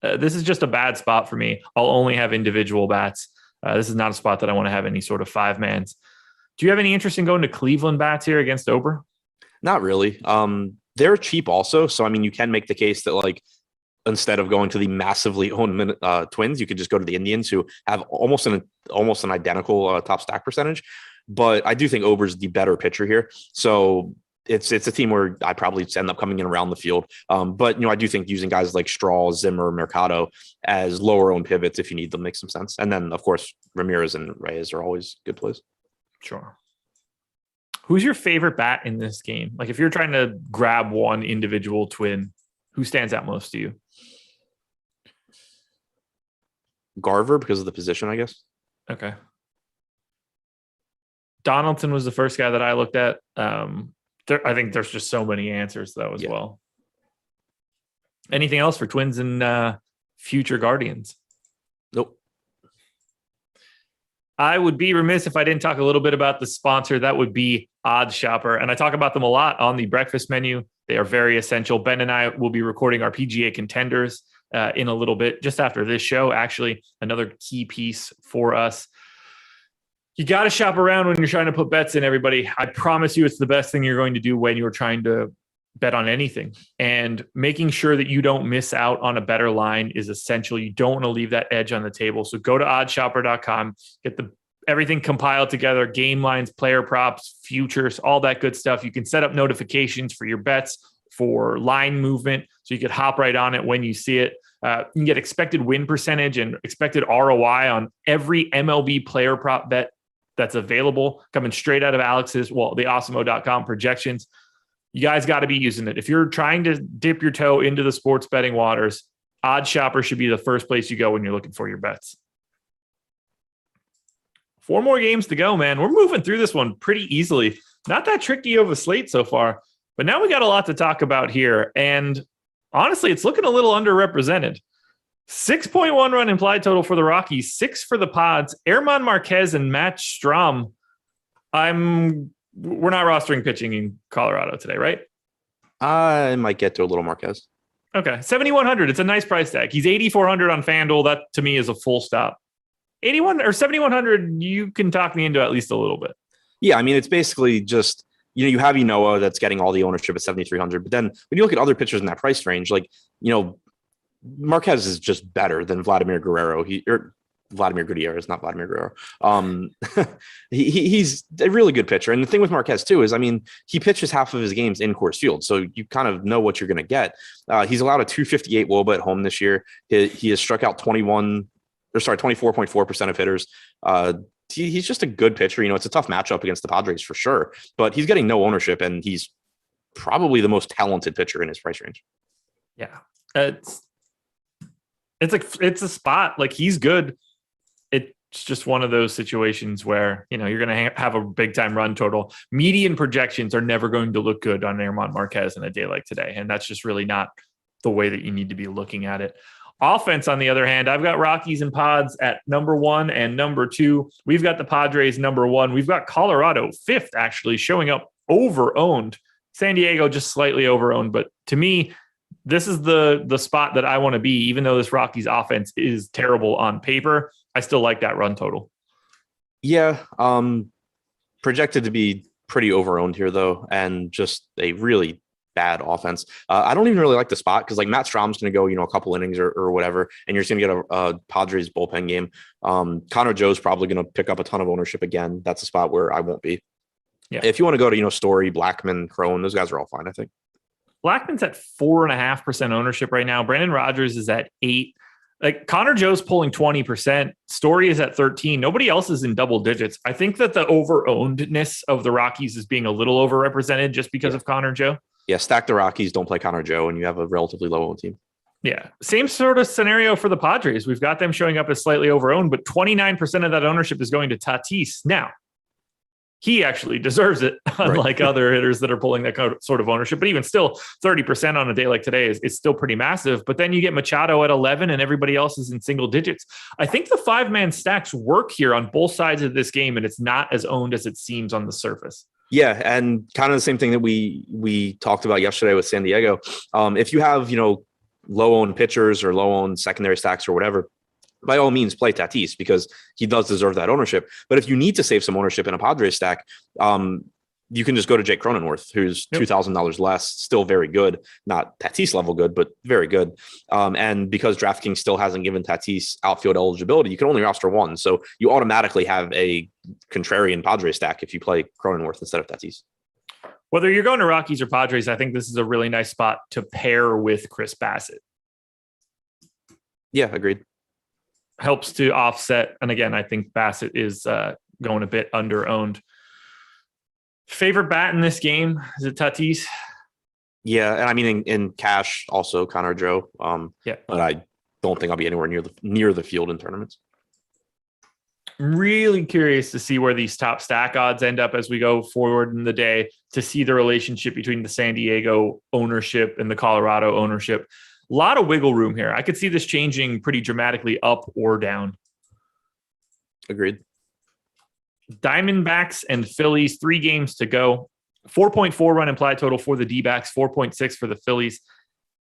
This is just a bad spot for me. I'll only have individual bats. This is not a spot that I want to have any sort of 5-mans. Do you have any interest in going to Cleveland bats here against Ober? Not really. They're cheap also. So, I mean, you can make the case that like, instead of going to the massively owned Twins, you could just go to the Indians, who have almost an identical top stack percentage. But I do think Ober's the better pitcher here. So it's a team where I probably end up coming in around the field. But I do think using guys like Straw, Zimmer, Mercado as lower owned pivots if you need them makes some sense. And then of course Ramirez and Reyes are always good plays. Sure. Who's your favorite bat in this game? Like if you're trying to grab one individual Twin, who stands out most to you? Garver, because of the position, I guess. Okay. Donaldson was the first guy that I looked at. I think there's just so many answers though as well. Anything else for Twins and future Guardians? Nope. I would be remiss if I didn't talk a little bit about the sponsor. That would be Odds Shopper. And I talk about them a lot on the breakfast menu. They are very essential. Ben and I will be recording our PGA contenders in a little bit, just after this show. Actually, another key piece for us. You got to shop around when you're trying to put bets in, everybody. I promise you it's the best thing you're going to do when you're trying to bet on anything. And making sure that you don't miss out on a better line is essential. You don't want to leave that edge on the table. So go to oddshopper.com, get everything compiled together, game lines, player props, futures, all that good stuff. You can set up notifications for your bets, for line movement, so you could hop right on it when you see it. You can get expected win percentage and expected ROI on every MLB player prop bet that's available, coming straight out of Alex's, the Awesemo.com projections. You guys got to be using it. If you're trying to dip your toe into the sports betting waters, Odds Shopper should be the first place you go when you're looking for your bets. 4 more games to go, man. We're moving through this one pretty easily. Not that tricky of a slate so far, but now we got a lot to talk about here. And honestly, it's looking a little underrepresented. 6.1 run implied total for the Rockies, 6 for the Pods. German Marquez and Matt Strom. We're not rostering pitching in Colorado today, right? I might get to a little Marquez. Okay, 7,100. It's a nice price tag. He's 8,400 on FanDuel. That to me is a full stop. 81 or 7,100. You can talk me into at least a little bit. Yeah, I mean it's basically just you have Enoa that's getting all the ownership at 7,300, but then when you look at other pitchers in that price range, like Marquez is just better than Vladimir Guerrero. Vladimir Gutierrez, not Vladimir Guerrero. He's a really good pitcher. And the thing with Marquez too is, I mean, he pitches half of his games in Coors Field, so you kind of know what you're going to get. He's allowed a 258 WOBA at home this year. He has struck out 24.4% of hitters. He's just a good pitcher. It's a tough matchup against the Padres for sure, but he's getting no ownership, and he's probably the most talented pitcher in his price range. Yeah, it's a spot. Like, he's good. It's just one of those situations where, you're going to have a big time run total. Median projections are never going to look good on German Marquez in a day like today. And that's just really not the way that you need to be looking at it. Offense, on the other hand, I've got Rockies and Pods at number 1 and number 2. We've got the Padres number 1. We've got Colorado 5th, actually showing up over-owned. San Diego just slightly over-owned. But to me, this is the spot that I want to be. Even though this Rockies offense is terrible on paper, I still like that run total. Yeah. Projected to be pretty over-owned here, though, and just a really bad offense. I don't even really like the spot because, like, Matt Strom's going to go, a couple innings or whatever, and you're just going to get a Padres bullpen game. Connor Joe's probably going to pick up a ton of ownership again. That's a spot where I won't be. Yeah. If you want to go to, Story, Blackman, Crone, those guys are all fine, I think. Blackman's at 4.5% ownership right now. Brandon Rogers is at 8%. Like, Connor Joe's pulling 20%. Story is at 13%. Nobody else is in double digits. I think that the over-ownedness of the Rockies is being a little overrepresented just because of Connor Joe. Yeah, stack the Rockies, don't play Connor Joe, and you have a relatively low-owned team. Yeah. Same sort of scenario for the Padres. We've got them showing up as slightly overowned, but 29% of that ownership is going to Tatis. Now, he actually deserves it, unlike other hitters that are pulling that sort of ownership. But even still, 30% on a day like today is still pretty massive. But then you get Machado at 11 and everybody else is in single digits. I think the 5-man stacks work here on both sides of this game, and it's not as owned as it seems on the surface. Yeah, and kind of the same thing that we talked about yesterday with San Diego. If you have, low-owned pitchers or low-owned secondary stacks or whatever, by all means, play Tatis because he does deserve that ownership. But if you need to save some ownership in a Padres stack, you can just go to Jake Cronenworth, who's $2,000 less, still very good, not Tatis level good, but very good. And because DraftKings still hasn't given Tatis outfield eligibility, you can only roster one. So you automatically have a contrarian Padres stack if you play Cronenworth instead of Tatis. Whether you're going to Rockies or Padres, I think this is a really nice spot to pair with Chris Bassett. Yeah, agreed. Helps to offset. And again, I think Bassett is going a bit under-owned. Favorite bat in this game? Is it Tatis? Yeah, and I mean in cash also Connor Joe. But I don't think I'll be anywhere near the field in tournaments. Really curious to see where these top stack odds end up as we go forward in the day, to see the relationship between the San Diego ownership and the Colorado ownership. A lot of wiggle room here. I could see this changing pretty dramatically up or down. Agreed. Diamondbacks and Phillies, 3 games to go. 4.4 run implied total for the D-backs, 4.6 for the Phillies.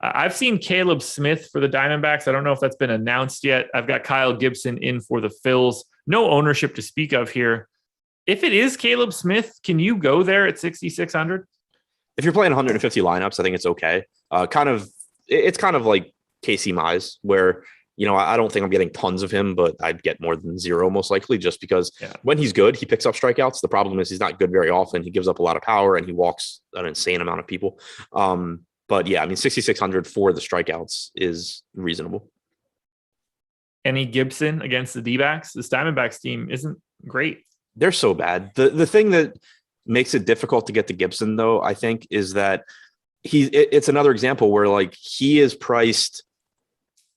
I've seen Caleb Smith for the Diamondbacks. I don't know if that's been announced yet. I've got Kyle Gibson in for the Phils. No ownership to speak of here. If it is Caleb Smith, can you go there at 6,600? If you're playing 150 lineups, I think it's okay. It's kind of like Casey Mize, where I don't think I'm getting tons of him, but I'd get more than 0 most likely, just because when he's good, he picks up strikeouts. The problem is he's not good very often. He gives up a lot of power and he walks an insane amount of people. But yeah, I mean, 6,600 for the strikeouts is reasonable. Any Gibson against the D-backs? This Diamondbacks team isn't great. They're so bad. The thing that makes it difficult to get to Gibson, though, I think, is that it's another example where like he is priced.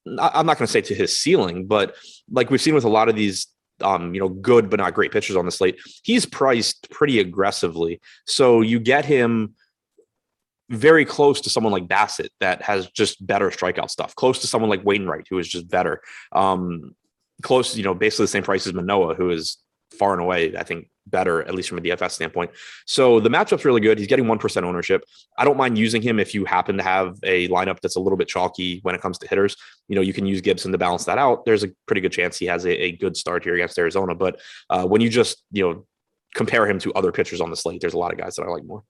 I'm not going to say to his ceiling, but like we've seen with a lot of these, good but not great pitchers on the slate, he's priced pretty aggressively. So you get him very close to someone like Bassett that has just better strikeout stuff, close to someone like Wainwright, who is just better, close, basically the same price as Manoah, who is far and away, I think, better, at least from a DFS standpoint. So the matchup's really good. He's getting 1% ownership. I don't mind using him if you happen to have a lineup that's a little bit chalky when it comes to hitters. You can use Gibson to balance that out. There's a pretty good chance he has a good start here against Arizona. But when you just, compare him to other pitchers on the slate, there's a lot of guys that I like more.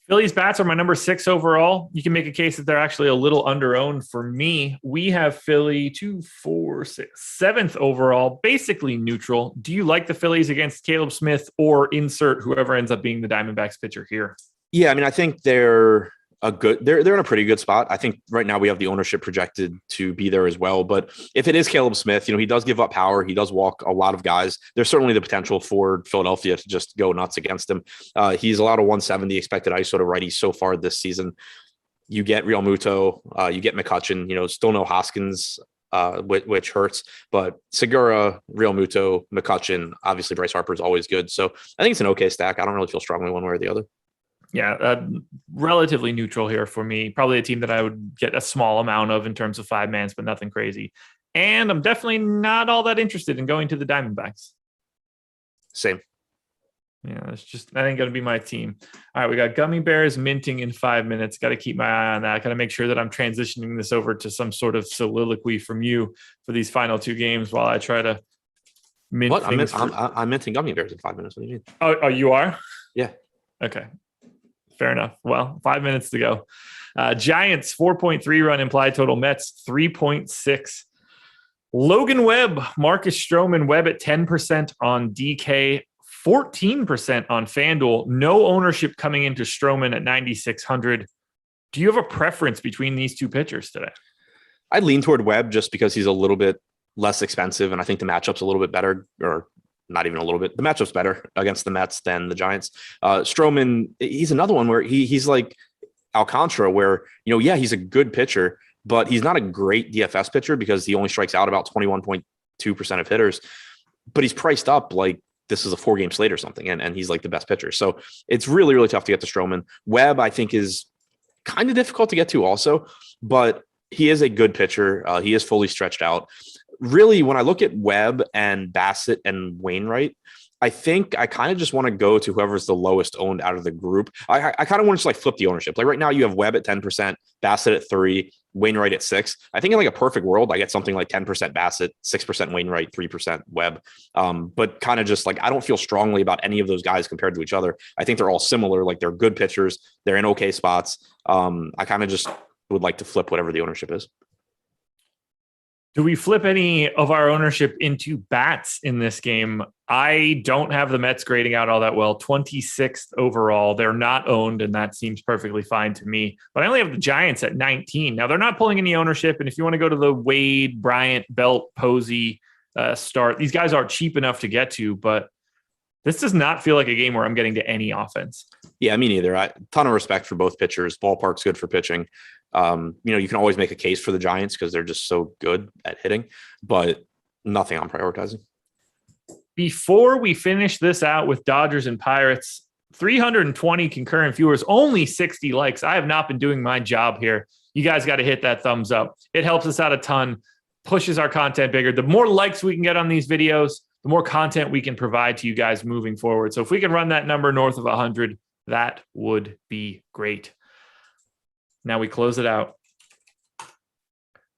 Phillies bats are my number 6 overall. You can make a case that they're actually a little underowned for me. We have Philly 2, 4, 6, 7th overall, basically neutral. Do you like the Phillies against Caleb Smith, or insert whoever ends up being the Diamondbacks pitcher here? Yeah, I mean, I think they're in a pretty good spot. I think right now we have the ownership projected to be there as well. But if it is Caleb Smith, he does give up power. He does walk a lot of guys. There's certainly the potential for Philadelphia to just go nuts against him. He's allowed a 170 expected ISO to righties so far this season. You get Real Muto, you get McCutchen, still no Hoskins, which hurts, but Segura, Real Muto, McCutchen, obviously Bryce Harper is always good. So I think it's an okay stack. I don't really feel strongly one way or the other. Yeah, relatively neutral here for me. Probably a team that I would get a small amount of in terms of 5-mans, but nothing crazy. And I'm definitely not all that interested in going to the Diamondbacks. Same. Yeah, that ain't going to be my team. All right, we got Gummy Bears minting in 5 minutes. Got to keep my eye on that. Got to make sure that I'm transitioning this over to some sort of soliloquy from you for these final 2 games while I try to mint. What? I'm minting Gummy Bears in 5 minutes. What do you mean? Oh, you are? Yeah. Okay. Fair enough. Well, 5 minutes to go. Giants, 4.3 run implied total. Mets, 3.6. Logan Webb, Marcus Stroman. Webb at 10% on DK, 14% on FanDuel. No ownership coming into Stroman at 9,600. Do you have a preference between these 2 pitchers today? I'd lean toward Webb just because he's a little bit less expensive, and I think the matchup's a little bit better, or not even a little bit. The matchup's better against the Mets than the Giants. Stroman, he's another one where he's like Alcantara, where, he's a good pitcher, but he's not a great DFS pitcher because he only strikes out about 21.2% of hitters, but he's priced up like this is a 4-game slate or something. And he's like the best pitcher. So it's really, really tough to get to Stroman. Webb, I think, is kind of difficult to get to also, but he is a good pitcher. He is fully stretched out. Really, when I look at Webb and Bassett and Wainwright, I think I kind of just want to go to whoever's the lowest owned out of the group. I kind of want to just like flip the ownership. Like right now you have Webb at 10%, Bassett at 3%, Wainwright at 6%. I think in like a perfect world, I get something like 10% Bassett, 6% Wainwright, 3% Webb. But kind of just like, I don't feel strongly about any of those guys compared to each other. I think they're all similar. Like they're good pitchers. They're in okay spots. I kind of just would like to flip whatever the ownership is. Do we flip any of our ownership into bats in this game? I don't have the Mets grading out all that well. 26th overall. They're not owned, and that seems perfectly fine to me. But I only have the Giants at 19. Now, they're not pulling any ownership, and if you want to go to the Wade, Bryant, Belt, Posey start, these guys aren't cheap enough to get to, but this does not feel like a game where I'm getting to any offense. Yeah, me neither. Ton of respect for both pitchers. Ballpark's good for pitching. You can always make a case for the Giants because they're just so good at hitting, but nothing I'm prioritizing. Before we finish this out with Dodgers and Pirates, 320 concurrent viewers, only 60 likes. I have not been doing my job here. You guys got to hit that thumbs up. It helps us out a ton, pushes our content bigger. The more likes we can get on these videos, the more content we can provide to you guys moving forward. So if we can run that number north of 100, that would be great. Now we close it out.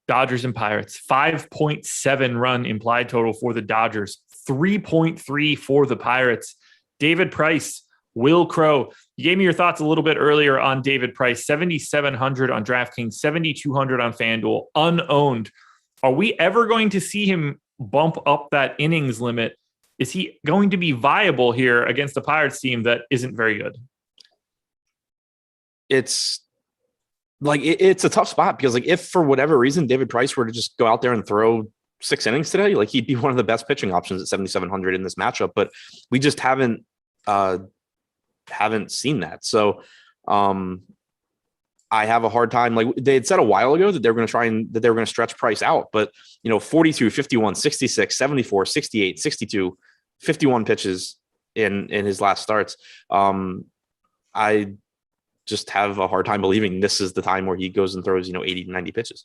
Dodgers and Pirates, 5.7 run implied total for the Dodgers, 3.3 for the Pirates. David Price, Will Crow. You gave me your thoughts a little bit earlier on David Price, 7,700 on DraftKings, 7,200 on FanDuel, unowned. Are we ever going to see him bump up that innings limit? Is he going to be viable here against the Pirates team that isn't very good? It's a tough spot because like if for whatever reason David Price were to just go out there and throw 6 innings today, like he'd be one of the best pitching options at 7,700 in this matchup, but we just haven't seen that. So I have a hard time. Like they had said a while ago that they were going to stretch Price out, but 42, 51, 66, 74, 68, 62, 51 pitches in his last starts. I just have a hard time believing this is the time where he goes and throws, 80 to 90 pitches.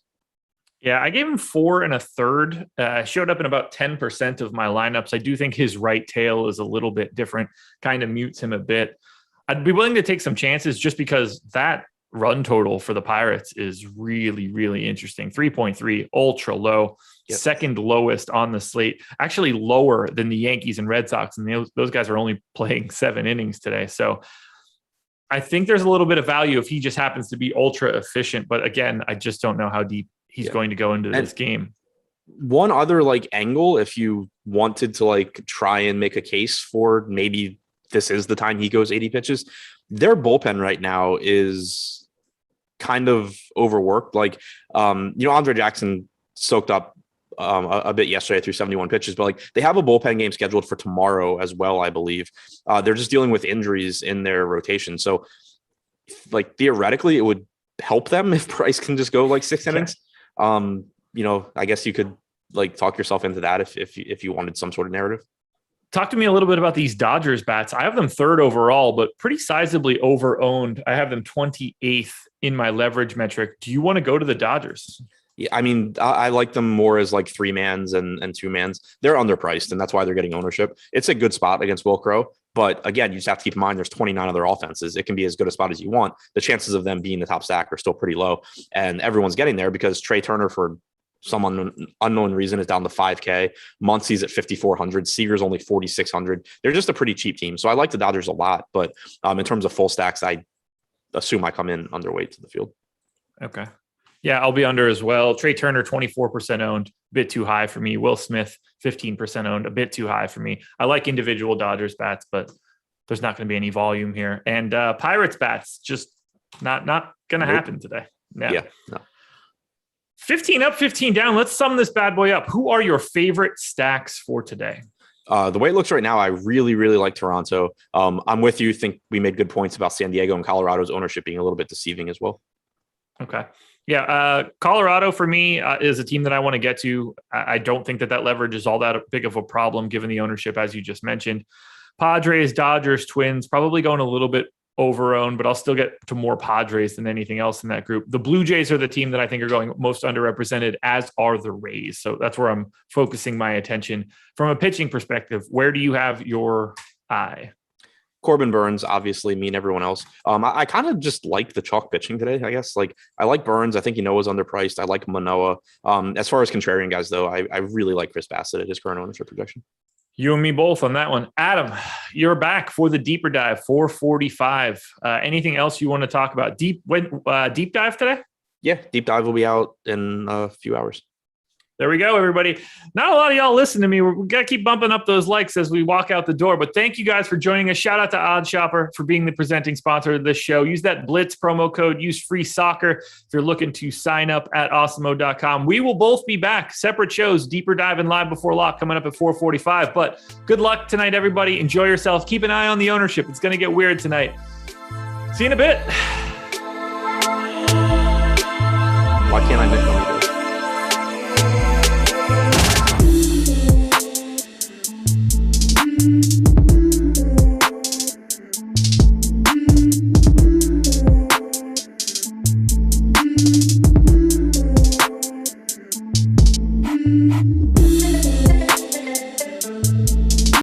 Yeah, I gave him 4 1/3. Showed up in about 10% of my lineups. I do think his right tail is a little bit different, kind of mutes him a bit. I'd be willing to take some chances just because that run total for the Pirates is really, really interesting. 3.3, ultra low, yep. Second lowest on the slate, actually lower than the Yankees and Red Sox. And those guys are only playing 7 innings today. So I think there's a little bit of value if he just happens to be ultra efficient. But again, I just don't know how deep he's going to go into this game. One other angle, if you wanted to try and make a case for maybe this is the time he goes 80 pitches, their bullpen right now is kind of overworked. Andre Jackson soaked up a bit yesterday through 71 pitches, but they have a bullpen game scheduled for tomorrow as well, I believe. They're just dealing with injuries in their rotation. So theoretically it would help them if Price can just go 6 innings. I guess you could talk yourself into that if you wanted some sort of narrative. Talk to me a little bit about these Dodgers bats. I have them 3rd overall, but pretty sizably over-owned. I have them 28th in my leverage metric. Do you want to go to the Dodgers? Yeah, I mean, I like them more as 3-mans and 2-mans. They're underpriced, and that's why they're getting ownership. It's a good spot against Will Crow, but again, you just have to keep in mind there's 29 other offenses. It can be as good a spot as you want. The chances of them being the top stack are still pretty low, and everyone's getting there because Trey Turner, for some unknown reason, is down to 5K. Muncy's at 5,400. Seager's only 4,600. They're just a pretty cheap team. So I like the Dodgers a lot, but in terms of full stacks, I assume I come in underweight to the field. Okay. Yeah, I'll be under as well. Trey Turner, 24% owned, a bit too high for me. Will Smith, 15% owned, a bit too high for me. I like individual Dodgers bats, but there's not going to be any volume here. And Pirates bats, just not going to happen today. Yeah. No. 15 up, 15 down. Let's sum this bad boy up. Who are your favorite stacks for today? The way it looks right now, I really, really like Toronto. I'm with you. Think we made good points about San Diego and Colorado's ownership being a little bit deceiving as well. Okay. Yeah. Colorado for me is a team that I want to get to. I don't think that leverage is all that big of a problem given the ownership, as you just mentioned. Padres, Dodgers, Twins, probably going a little bit over-owned, but I'll still get to more Padres than anything else in that group. The Blue Jays are the team that I think are going most underrepresented, as are the Rays. So that's where I'm focusing my attention. From a pitching perspective, where do you have your eye? Corbin Burns, obviously, me and everyone else. I kind of just like the chalk pitching today, I guess. Like, I like Burns. I think is underpriced. I like Manoah. As far as contrarian guys, though, I really like Chris Bassett at his current ownership projection. You and me both on that one. Adam, you're back for the deeper dive, 445. Anything else you want to talk about? Deep dive today? Yeah, deep dive will be out in a few hours. There we go, everybody. Not a lot of y'all listen to me. We've got to keep bumping up those likes as we walk out the door. But thank you guys for joining us. Shout out to OddsShopper for being the presenting sponsor of this show. Use that Blitz promo code. Use free soccer if you're looking to sign up at Awesemo.com. We will both be back. Separate shows, Deeper Dive and Live Before Lock coming up at 4:45. But good luck tonight, everybody. Enjoy yourself. Keep an eye on the ownership. It's going to get weird tonight. See you in a bit. Why can't I make money?